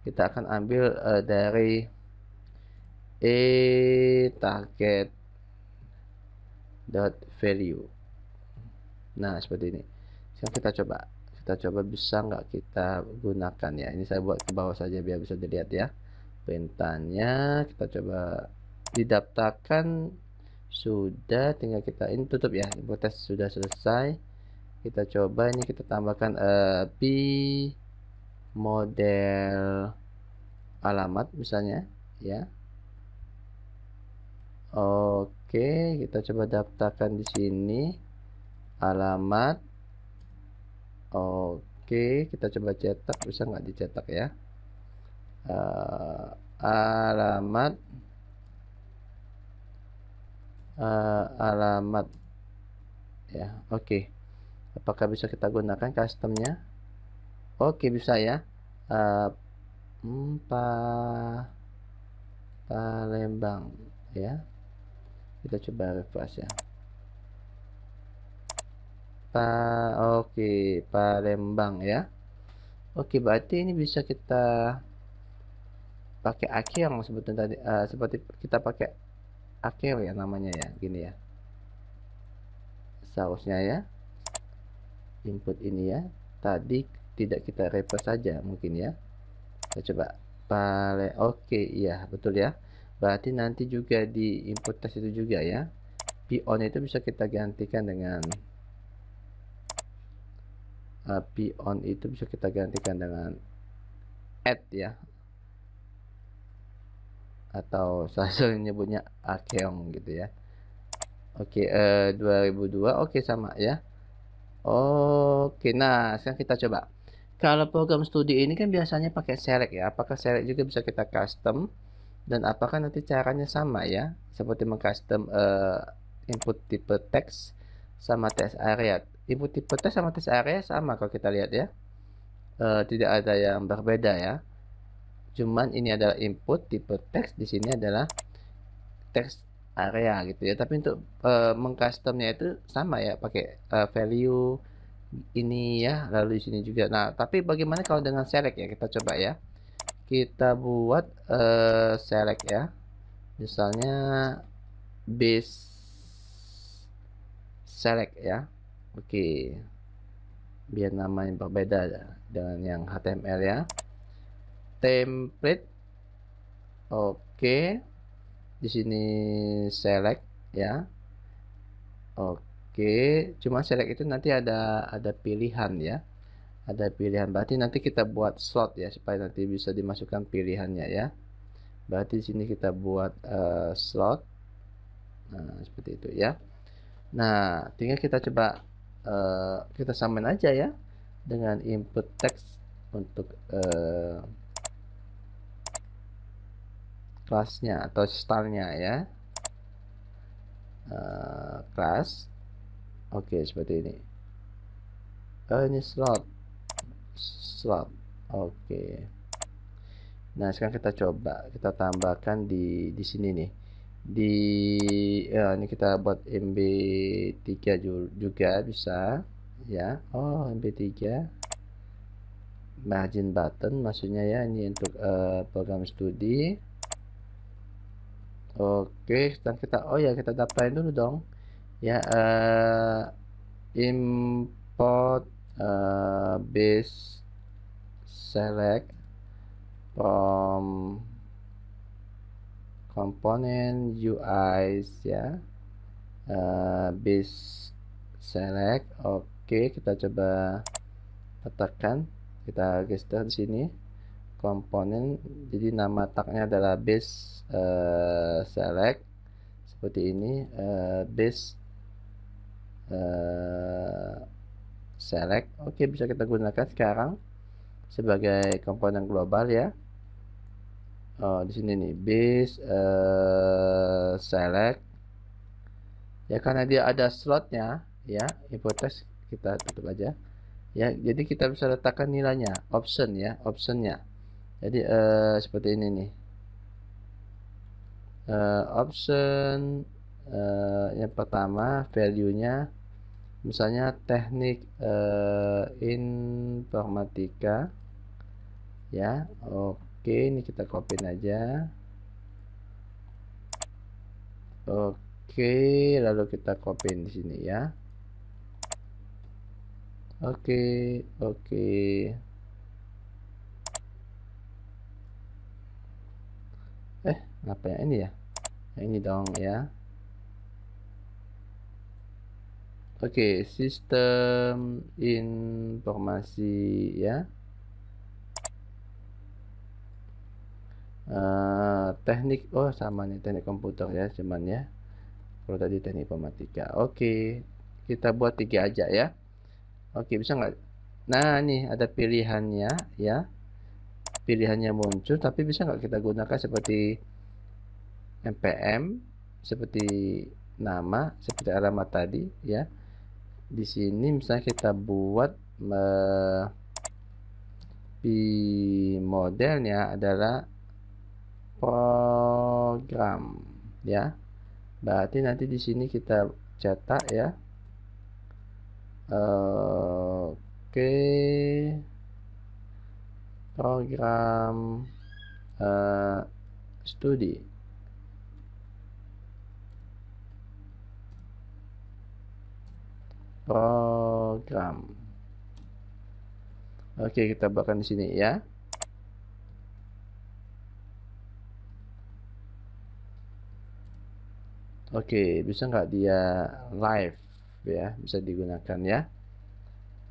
Kita akan ambil dari target dot value. Nah, seperti ini. Sekarang kita coba bisa nggak kita gunakan ya. Ini saya buat ke bawah saja biar bisa dilihat ya perintahnya. Kita coba didaftarkan, sudah, tinggal kita ini tutup ya. Tes sudah selesai. Kita coba ini, kita tambahkan p model alamat misalnya ya. Oke, kita coba daftarkan di sini alamat. Oke, kita coba cetak, bisa nggak dicetak ya. Alamat ya. Oke, apakah bisa kita gunakan customnya? Oke, bisa ya. Palembang ya. Kita coba refresh ya. Oke, Palembang ya. Oke, berarti ini bisa kita pakai akhir sebetulnya tadi, seperti kita pakai akhir ya namanya ya, gini ya. Seharusnya ya. Input ini ya. Tadi tidak kita refresh saja mungkin ya. Kita coba oke, iya betul ya. Berarti nanti juga di input test itu juga ya. P on itu bisa kita gantikan dengan P on itu bisa kita gantikan dengan add ya. atau saya sering nyebutnya Archeon gitu ya. Oke, 2002 oke sama ya. Oke, nah sekarang kita coba. Kalau program studi ini kan biasanya pakai Select ya. Apakah Select juga bisa kita custom dan apakah nanti caranya sama ya? Seperti mengcustom input tipe teks sama teks area. Input tipe teks sama teks area sama kalau kita lihat ya. Tidak ada yang berbeda ya. Cuman ini adalah input tipe teks, di sini adalah teks area gitu ya. Tapi untuk mengcustomnya itu sama ya, pakai value ini ya, lalu di sini juga. Nah, tapi bagaimana kalau dengan select ya? Kita coba ya. Kita buat select ya. Misalnya base select ya. Oke. Biar namanya berbeda dengan yang HTML ya. Template. Oke. Di sini select ya. Oke, cuma select itu nanti ada pilihan ya. Ada pilihan, berarti nanti kita buat slot ya supaya nanti bisa dimasukkan pilihannya ya. Berarti di sini kita buat slot. Nah, seperti itu ya. Nah, tinggal kita coba kita samain aja ya dengan input text untuk kelasnya atau stylenya ya. Kelas. Oke, seperti ini. Ini slot. Oke. Nah, sekarang kita coba kita tambahkan di sini nih. Ini kita buat MB3 juga bisa ya. Oh, MB3 margin button maksudnya ya, ini untuk program studi. Oke, sekarang kita kita daftarin dulu dong ya. Import base select from component UIs ya. Base select. Oke, kita coba letakkan, kita geser di sini komponen, jadi nama tagnya adalah base select seperti ini. Base select. Oke, bisa kita gunakan sekarang sebagai komponen global ya. Di sini nih base select ya, karena dia ada slotnya ya. Input text kita tutup aja ya, jadi kita bisa letakkan nilainya, option ya, optionnya. Jadi seperti ini nih, option yang pertama value-nya misalnya teknik informatika ya. Oke, ini kita copy aja. Oke, lalu kita copy di sini ya. Oke. Apa ya ini ya? Yang ini dong ya. Oke, sistem informasi ya. Teknik, sama nih, teknik komputer ya, cuman ya. Kalau tadi teknik informatika. Oke, kita buat 3 aja ya. Oke, bisa nggak? Nah, nih ada pilihannya ya. Pilihannya muncul, tapi bisa nggak kita gunakan seperti npm, seperti nama, seperti alamat tadi ya. Di sini misalnya kita buat modelnya adalah program ya. Berarti nanti di sini kita cetak ya. Oke, program studi. Program. Oke, kita buatkan di sini ya. Oke, bisa nggak dia live ya, bisa digunakan ya.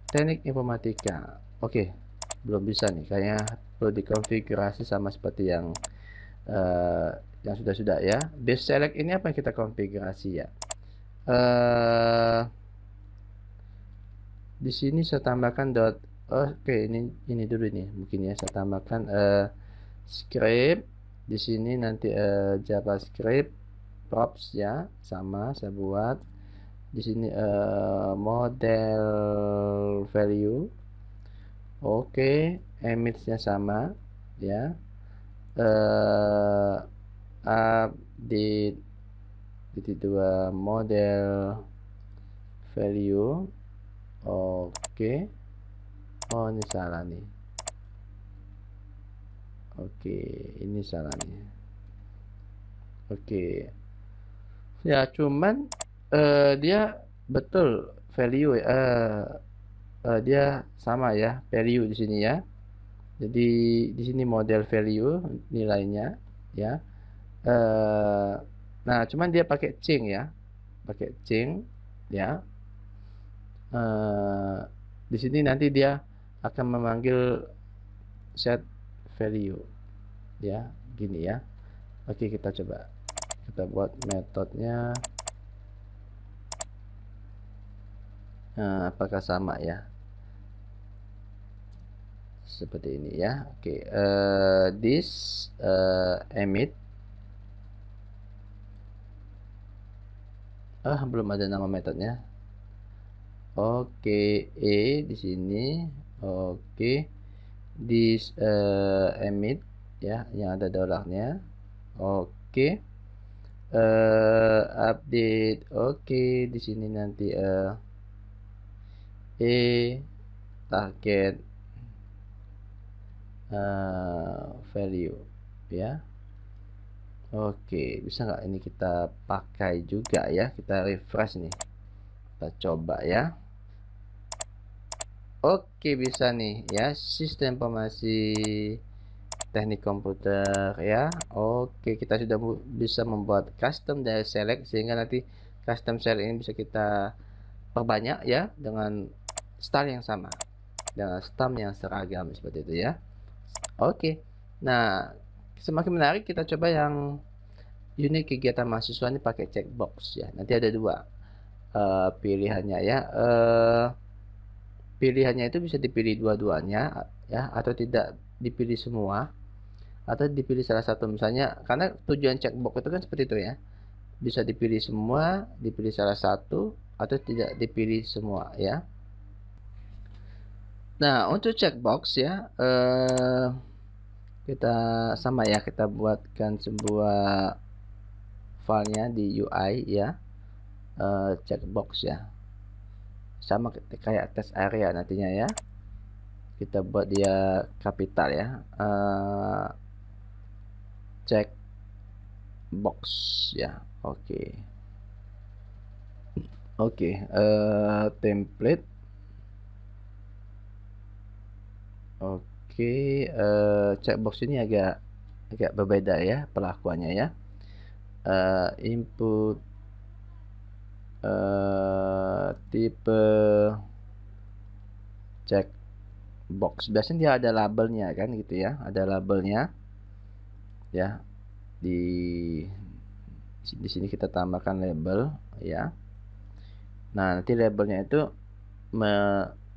Teknik informatika. Oke, belum bisa nih, kayaknya perlu dikonfigurasi sama seperti yang yang sudah ya. Base select ini apa yang kita konfigurasi ya. Di sini saya tambahkan oke, ini dulu nih mungkin ya, saya tambahkan script di sini nanti JavaScript props ya, sama saya buat di sini model value. Oke, image-nya sama ya. Update titik 2 model value. Oke. Oh, ini salah nih. Oke, ini salah nih. Oke. Ya, cuman dia betul value dia sama ya, value di sini ya. Jadi di sini model value nilainya ya. Nah, cuman dia pakai ching ya. Pakai ching ya. Di sini nanti dia akan memanggil set value ya, gini ya. Oke, kita coba, kita buat metodenya. Apakah sama ya, seperti ini ya. Oke, this emit belum ada nama metodenya. Oke, di sini. Oke, this emit ya, yang ada dolarnya. Oke, update. Oke, di sini nanti target value ya. Oke, bisa nggak ini kita pakai juga ya, kita refresh nih, kita coba ya. Oke, bisa nih ya, sistem informasi teknik komputer ya. Oke, kita sudah bisa membuat custom dari select, sehingga nanti custom select ini bisa kita perbanyak ya, dengan style yang sama, dengan stem yang seragam seperti itu ya. Oke, nah semakin menarik, kita coba yang unit kegiatan mahasiswa ini pakai checkbox ya. Nanti ada dua pilihannya ya. Pilihannya itu bisa dipilih dua-duanya ya, atau tidak dipilih semua, atau dipilih salah satu. Misalnya, karena tujuan checkbox itu kan seperti itu ya, bisa dipilih semua, dipilih salah satu, atau tidak dipilih semua ya. Nah, untuk checkbox ya, kita sama ya, kita buatkan sebuah filenya di UI ya, checkbox ya, sama kayak test area nantinya ya. Kita buat dia kapital ya, checkbox ya. Oke. Oke, template. Oke, checkbox ini agak berbeda ya perlakuannya ya. Input tipe checkbox, biasanya dia ada labelnya kan gitu ya, ada labelnya ya. Di sini kita tambahkan label ya. Nah, nanti labelnya itu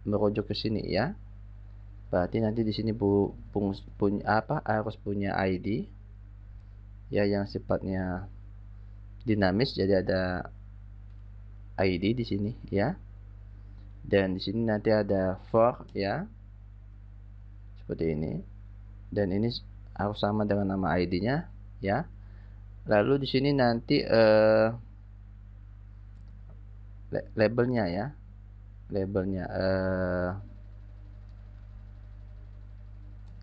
merujuk ke sini ya. Berarti nanti di sini punya apa, harus punya ID ya, yang sifatnya dinamis, jadi ada ID di sini ya. Dan di sini nanti ada for ya, seperti ini. Dan ini harus sama dengan nama ID-nya ya. Lalu di sini nanti labelnya ya, labelnya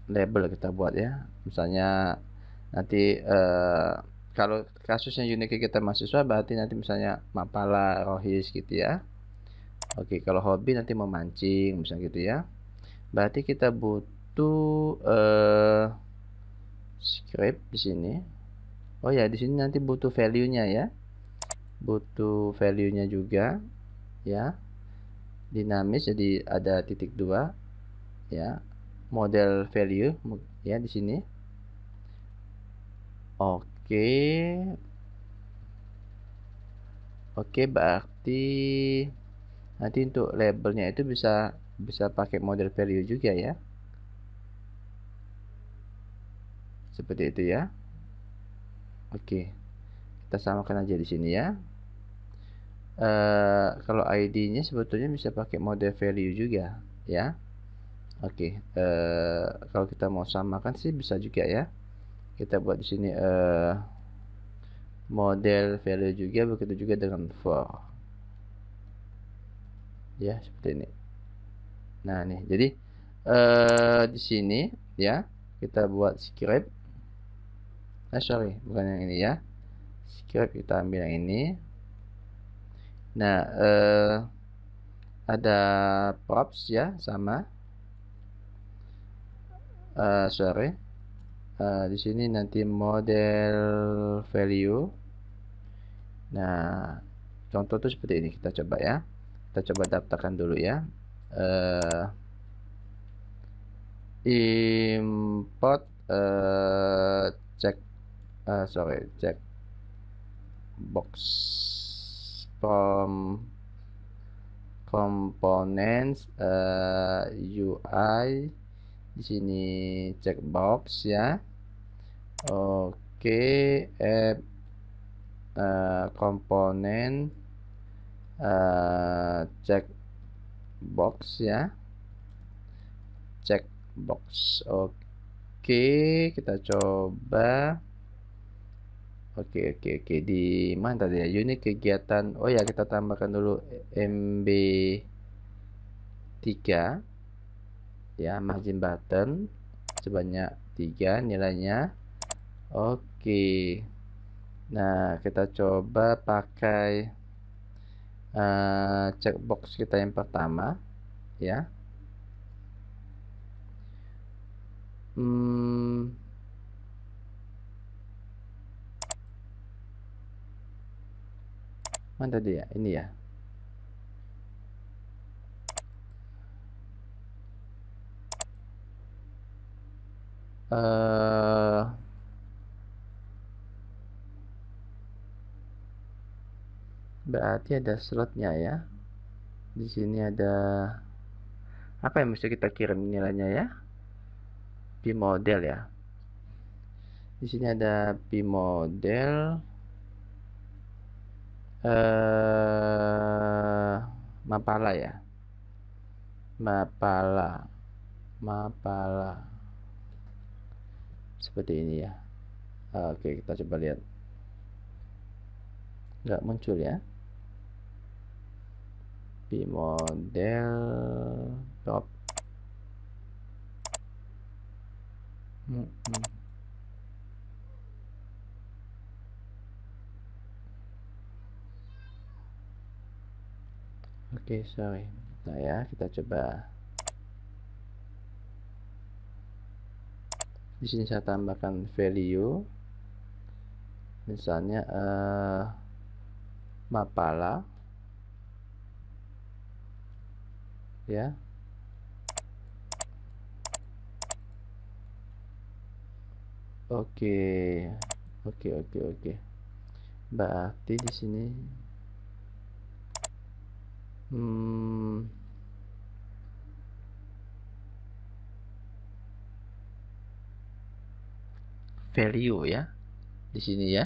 label kita buat ya. Misalnya nanti kalau kasusnya unit kita mahasiswa, berarti nanti misalnya Mapala Rohis gitu ya. Oke, kalau hobi nanti memancing misalnya gitu ya. Berarti kita butuh script di sini. Oh ya, di sini nanti butuh value-nya ya. Butuh value-nya juga ya. Dinamis, jadi ada titik 2 ya. Model value ya di sini. Oke, berarti nanti untuk labelnya itu bisa pakai model value juga ya. Seperti itu ya. Oke. Kita samakan aja di sini ya. Kalau ID-nya sebetulnya bisa pakai model value juga ya. Oke. Kalau kita mau samakan sih bisa juga ya. Kita buat di sini model value juga, begitu juga dengan for. Ya, seperti ini. Nah, nih. Jadi di sini ya, kita buat script. Sorry, bukan yang ini ya. Script kita ambil yang ini. Nah, ada props ya, sama. Sorry. Di sini nanti model value. Nah, contoh tuh seperti ini. Kita coba ya. Kita coba daftarkan dulu ya. Import check box from components UI. Di sini checkbox ya. Oke, add komponen checkbox ya. Checkbox. Oke, kita coba. Oke. Di mana tadi ya? Unit kegiatan. Oh ya, kita tambahkan dulu MB3 ya, margin button sebanyak 3 nilainya. Oke. Nah, kita coba pakai checkbox kita yang pertama ya. Mana tadi ya? Ini ya. Berarti ada slotnya ya. Di sini ada apa yang mesti kita kirim nilainya ya? P model ya. Di sini ada P model. Mapala ya. Mapala. Seperti ini ya. Oke, kita coba lihat. Nggak muncul ya. P model top. Oke, sorry. Nah ya, kita coba. Di sini saya tambahkan value. Misalnya Mapala ya. Oke. Berarti di sini value ya di sini ya.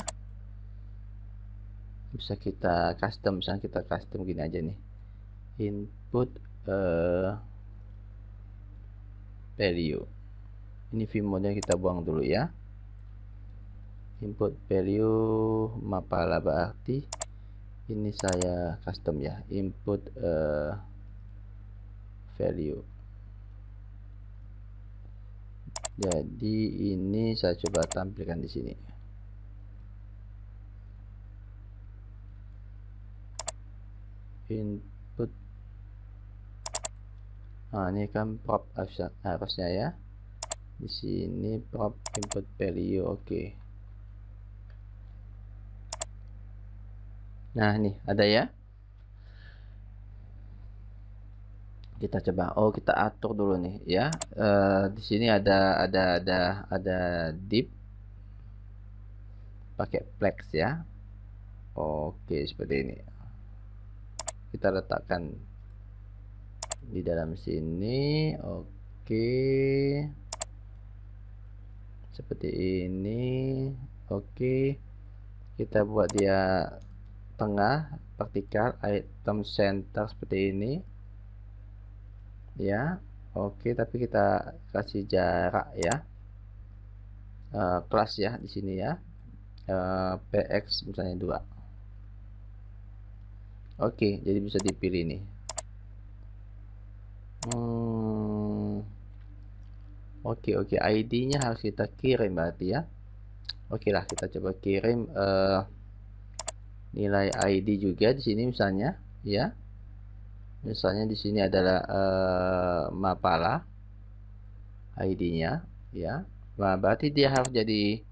Bisa kita custom, misalnya kita custom gini aja nih. Input value. Ini view mode kita buang dulu ya. Input value Mapala, berarti ini saya custom ya. Input value. Jadi ini saya coba tampilkan di sini. Input. Nah, ini kan prop harusnya ya. Di sini prop input value. Oke. Nah, nih ada ya. Kita coba. Oh, kita atur dulu nih ya. Di sini ada div pakai flex ya. Oke, seperti ini. Kita letakkan di dalam sini. Oke, seperti ini. Oke, kita buat dia tengah, vertikal, item center seperti ini ya. Oke, tapi kita kasih jarak ya, kelas ya di sini ya, px misalnya 2. Oke, jadi bisa dipilih nih. Oke, ID-nya harus kita kirim berarti ya. Oke lah, kita coba kirim nilai ID juga di sini misalnya ya. Misalnya di sini adalah Mapala ID-nya ya. Nah, berarti dia harus jadi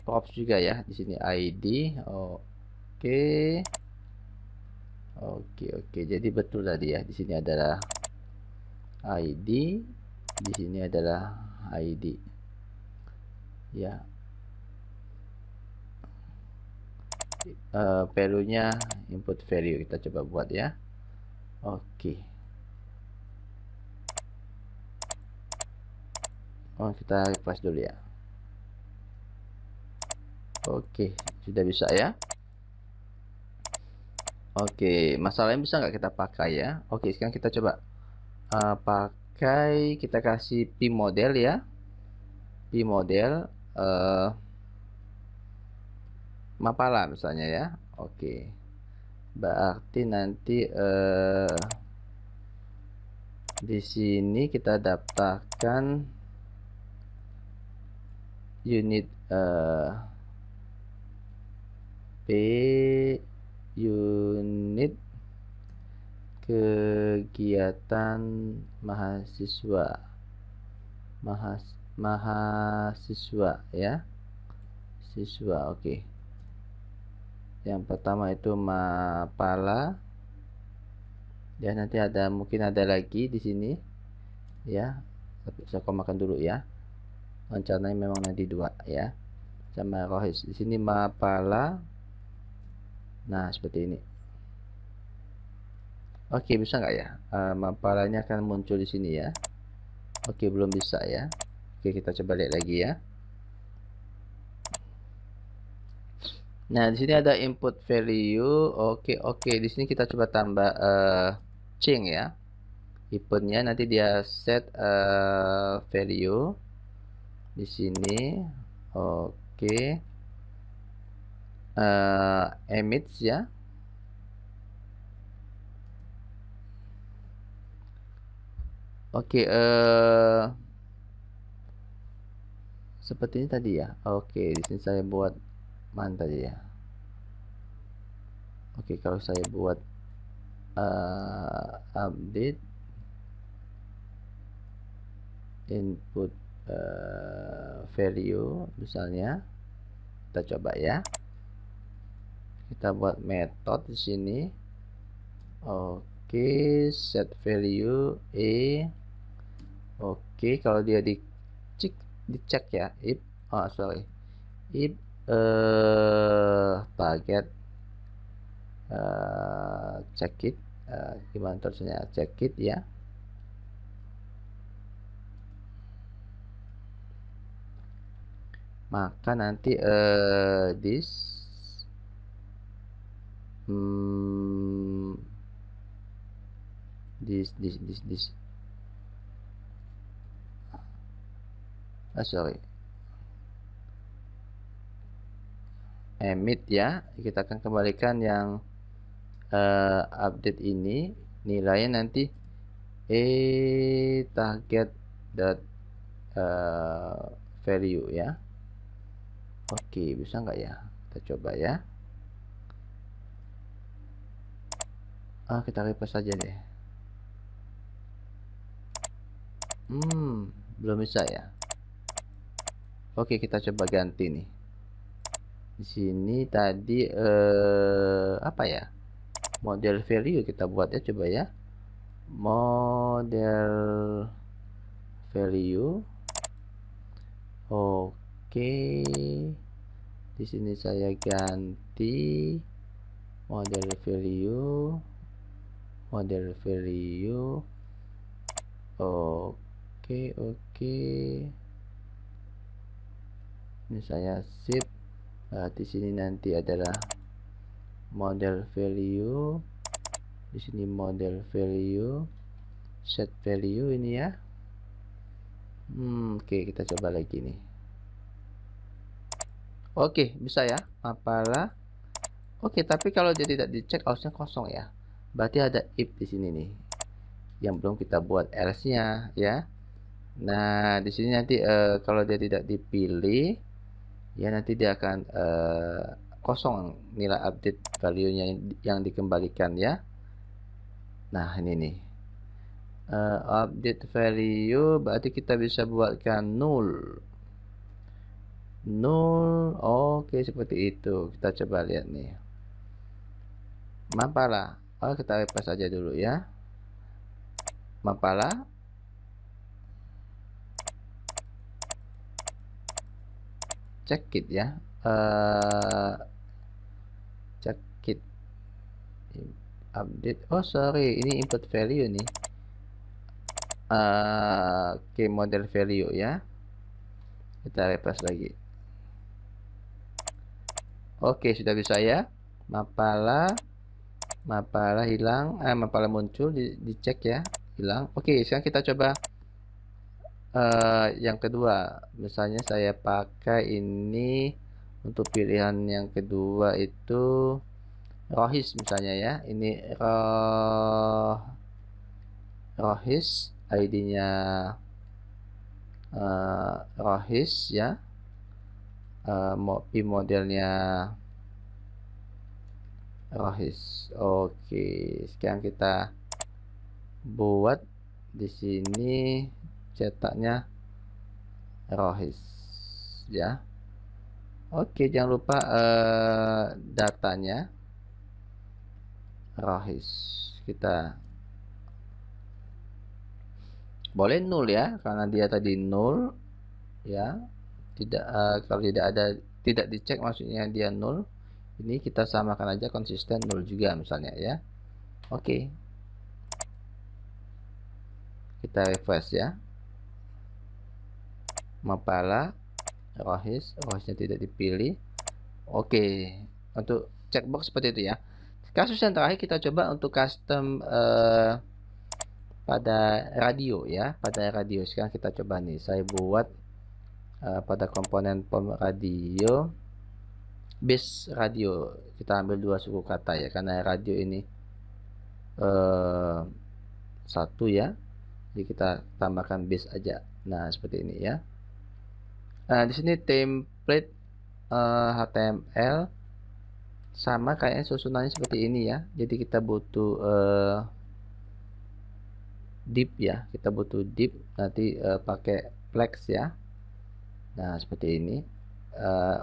props juga ya di sini ID. Oke. Oke. Jadi betul tadi ya. Di sini adalah ID, di sini adalah ID. Ya. Value-nya input value kita coba buat ya. Oke. Kita refresh dulu ya. Oke, sudah bisa ya. Oke, masalahnya bisa nggak kita pakai ya? Oke, sekarang kita coba pakai, kita kasih P model ya. P model Mapala misalnya ya. Oke. Berarti nanti di sini kita daftarkan unit P unit kegiatan mahasiswa ya, siswa. Oke. Yang pertama itu Mapala ya, nanti mungkin ada lagi di sini ya. Saya komakan dulu ya, rencananya memang nanti 2 ya, sama Rohis di sini Mapala. Nah, seperti ini. Oke, bisa nggak ya? Mapalanya akan muncul di sini ya. Oke, belum bisa ya. Oke, kita coba lihat lagi ya. Nah, di sini ada input value. Oke. Di sini kita coba tambah change ya. Inputnya nanti dia set value di sini. Oke. Emits ya. Oke, seperti ini tadi ya. Oke, di sini saya buat mana tadi ya. Oke, kalau saya buat update input value misalnya, kita coba ya. Kita buat metode di sini. Oke, set value Oke, kalau dia dicek ya, if target check it, gimana terusnya, check it ya. Maka nanti this emit ya. Kita akan kembalikan yang update ini, nilainya nanti target value ya. Oke, bisa nggak ya? Kita coba ya. Kita refresh saja deh. Belum bisa ya. Oke, kita coba ganti nih. Di sini tadi apa ya? Model value kita buat ya, coba ya. Model value. Oke. Di sini saya ganti model value. Oke. Ini saya sip. Di sini nanti adalah model value. Di sini model value, set value ini ya. Oke, kita coba lagi nih. Oke, bisa ya. Apalah. Oke, tapi kalau dia tidak dicek harusnya kosong ya. Berarti ada if di sini nih. Yang belum kita buat else-nya ya. Nah, di sini nanti kalau dia tidak dipilih ya, nanti dia akan kosong nilai update value-nya yang dikembalikan ya. Nah, ini nih. Update value berarti kita bisa buatkan null. Oke, seperti itu. Kita coba lihat nih. Mapala. Kita lepas saja dulu ya. Mapala. Check it ya. Check it. Update. Sorry, ini input value nih. Oke, model value ya. Kita lepas lagi. Oke, sudah bisa ya. Mapala hilang, Mapala muncul, dicek ya, hilang. Oke, sekarang kita coba yang kedua. Misalnya saya pakai ini untuk pilihan yang kedua itu Rohis misalnya ya. Ini Rohis, ID-nya Rohis ya. Modelnya Rohis. Oke, sekarang kita buat di sini cetaknya Rohis ya. Oke, jangan lupa datanya Rohis. Kita boleh nol ya, karena dia tadi nol ya. Tidak kalau tidak dicek maksudnya dia nol. Ini kita samakan aja konsisten nol juga misalnya ya. Oke. Kita refresh ya. Mapala Rohisnya tidak dipilih. Oke. Untuk checkbox seperti itu ya. Kasus yang terakhir kita coba untuk custom pada radio ya. Pada radio sekarang kita coba nih. Saya buat pada komponen pom radio, base radio, kita ambil 2 suku kata ya, karena radio ini satu ya, jadi kita tambahkan base aja. Nah, seperti ini ya. Nah, di sini template HTML sama kayaknya susunannya seperti ini ya. Jadi kita butuh div ya, kita butuh div nanti pakai flex ya. Nah, seperti ini.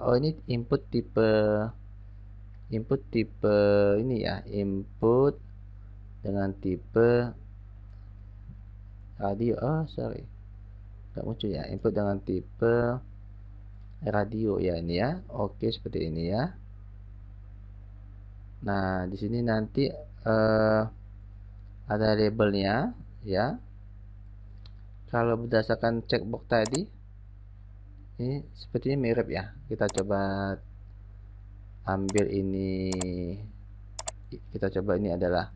Ini input tipe ini ya, input dengan tipe radio. Sorry, nggak muncul ya, input dengan tipe radio ya, ini ya. Oke, seperti ini ya. Nah, di sini nanti ada labelnya ya. Kalau berdasarkan checkbox tadi, ini sepertinya mirip ya. Kita coba ambil ini, kita coba ini adalah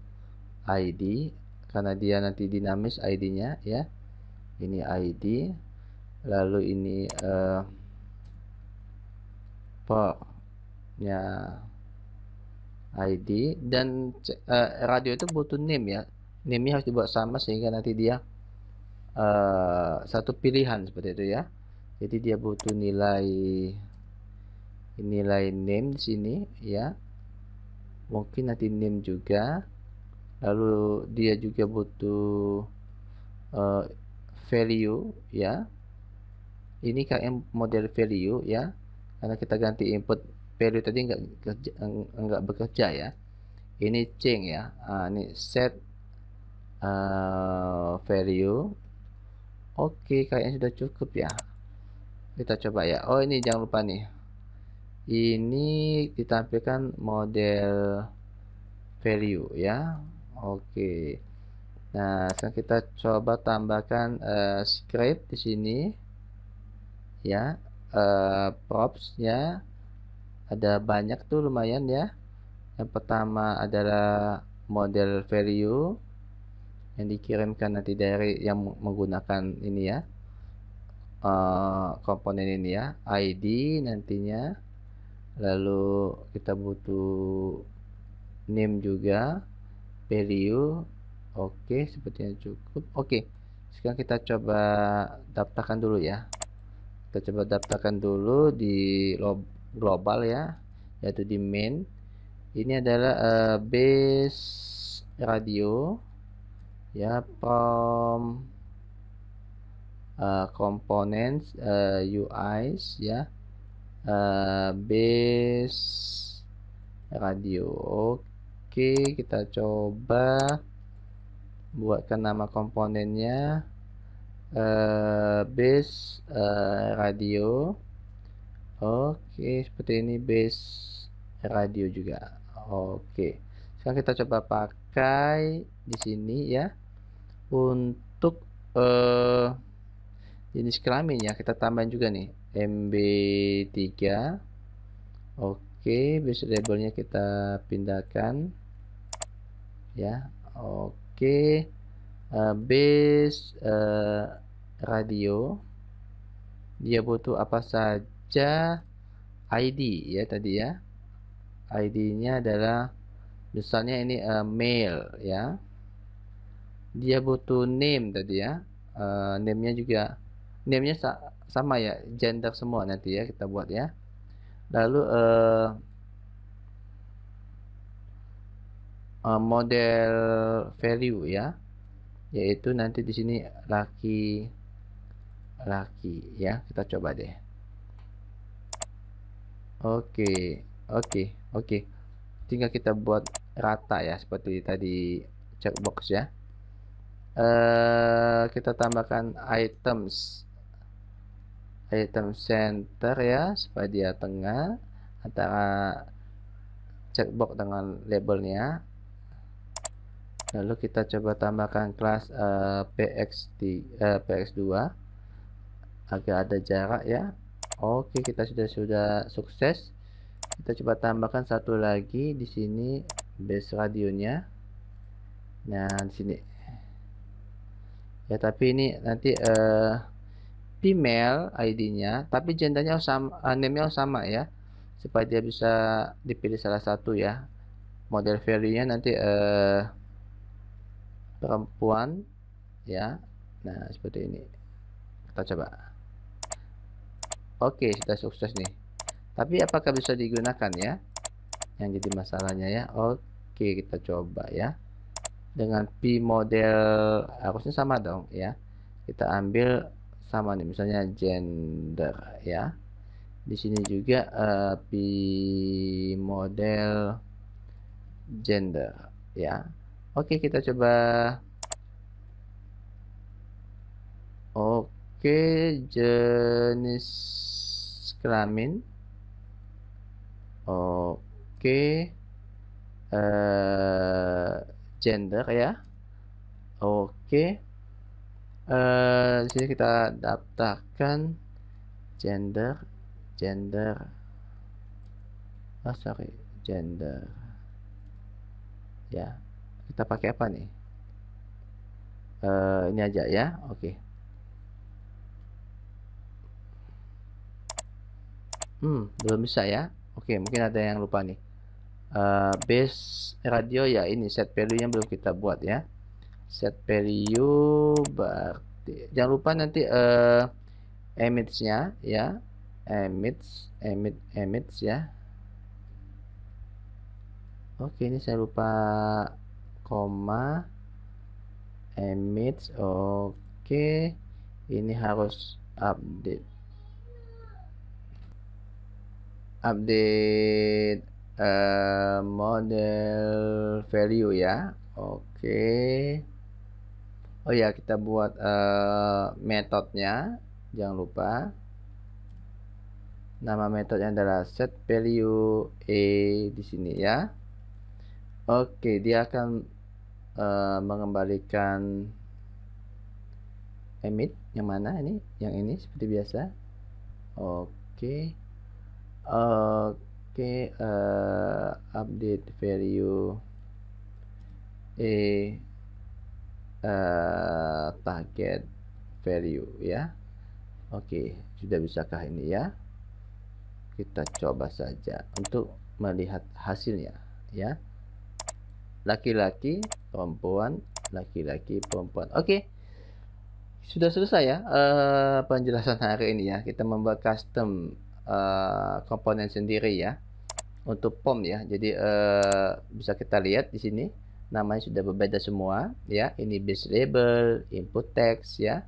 ID, karena dia nanti dinamis ID-nya ya. Ini ID, lalu ini portnya ID, dan radio itu butuh name ya. Name-nya harus dibuat sama sehingga nanti dia satu pilihan seperti itu ya. Jadi dia butuh nilai name di sini ya. Mungkin nanti name juga. Lalu dia juga butuh value ya. Ini kayak model value ya. Karena kita ganti input value tadi enggak bekerja ya. Ini change ya. Ini set value. Oke, kayaknya sudah cukup ya. Kita coba ya. Ini jangan lupa nih. ini ditampilkan model value ya. Oke. Nah, sekarang kita coba tambahkan script di sini ya. Props ya. Ada banyak tuh, lumayan ya. Yang pertama adalah model value yang dikirimkan nanti dari yang menggunakan ini ya, komponen ini ya, ID nantinya. Lalu kita butuh name juga, value. Oke, sepertinya cukup. Oke, sekarang kita coba daftarkan dulu ya. Kita coba daftarkan dulu di global ya, yaitu di main. Ini adalah base radio ya, from components UIs ya, base radio. Oke, kita coba buatkan nama komponennya base radio. Oke, seperti ini, base radio juga. Oke, sekarang kita coba pakai di sini ya. Untuk jenis kelamin ya, kita tambahin juga nih MB3. Oke, base labelnya kita pindahkan ya. Oke, base radio, dia butuh apa saja ID ya tadi ya. ID-nya adalah misalnya ini male ya. Dia butuh name tadi ya. Name-nya juga, name-nya sama ya, gender semua nanti ya kita buat ya. Lalu model value ya, yaitu nanti di sini laki ya. Kita coba deh. Oke, tinggal kita buat rata ya, seperti tadi checkbox ya. Kita tambahkan item center ya, supaya dia tengah antara checkbox dengan labelnya. Lalu kita coba tambahkan kelas px2 agar ada jarak ya. Oke, kita sudah sukses. Kita coba tambahkan satu lagi di sini, base radionya. Nah, di sini ya, tapi ini nanti female ID-nya, tapi gendernya sama, name-nya sama ya, supaya dia bisa dipilih salah satu ya. Model value-nya nanti perempuan ya. Nah, seperti ini. Kita coba. Oke, sudah sukses nih. Tapi apakah bisa digunakan ya? Yang jadi masalahnya ya. Oke, kita coba ya. Dengan P model harusnya sama dong ya. Kita ambil sama nih, misalnya gender ya. Di sini juga P model gender ya. Oke, kita coba. Oke, jenis kelamin. Oke, gender ya. Oke, di sini kita daftarkan gender gender ya. Kita pakai apa nih? Ini aja ya. Oke. Belum bisa ya. Oke, mungkin ada yang lupa nih. Base radio ya, ini set value-nya belum kita buat ya. Set value berarti jangan lupa nanti image-nya ya. Image ya. Oke, ini saya lupa koma image. Oke, ini harus update model value ya. Oke. Oh ya, kita buat metodenya, jangan lupa. Nama metodenya adalah set value a di sini ya. Oke, dia akan mengembalikan emit yang mana ini? Yang ini seperti biasa. Oke. Oke, update value target value ya. Oke, sudah bisakah ini ya? Kita coba saja untuk melihat hasilnya ya. Laki-laki, perempuan, laki-laki, perempuan. Oke. Sudah selesai ya penjelasan hari ini ya. Kita membuat custom komponen sendiri ya untuk POM ya. Jadi bisa kita lihat di sini namanya sudah berbeda semua ya. Ini base label, input text ya,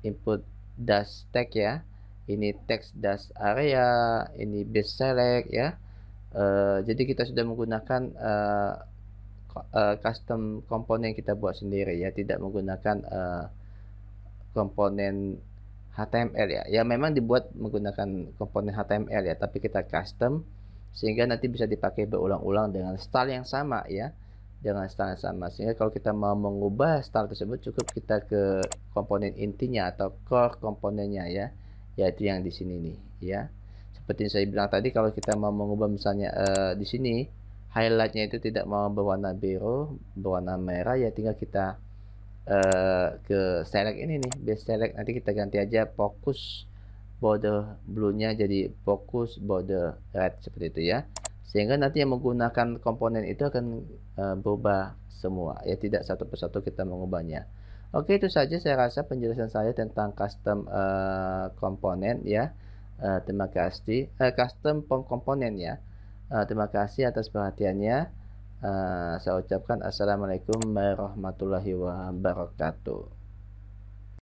input dash tag ya. Ini text dash area, ini base select ya. Jadi kita sudah menggunakan custom komponen kita buat sendiri ya, tidak menggunakan komponen HTML ya. Ya memang dibuat menggunakan komponen HTML ya, tapi kita custom sehingga nanti bisa dipakai berulang-ulang dengan style yang sama ya, dengan style yang sama. Sehingga kalau kita mau mengubah style tersebut cukup kita ke komponen intinya atau core komponennya ya, yaitu yang di sini nih ya. Seperti yang saya bilang tadi, kalau kita mau mengubah misalnya di sini highlightnya itu tidak mau berwarna biru, berwarna merah, ya tinggal kita ke select ini nih, base select. Nanti kita ganti aja fokus border blue-nya jadi fokus border red seperti itu ya. Sehingga nanti yang menggunakan komponen itu akan berubah semua ya, tidak satu persatu kita mengubahnya. Oke, itu saja saya rasa penjelasan saya tentang custom komponen ya. Terima kasih. Custom POM komponen ya. Terima kasih atas perhatiannya. Saya ucapkan assalamualaikum warahmatullahi wabarakatuh.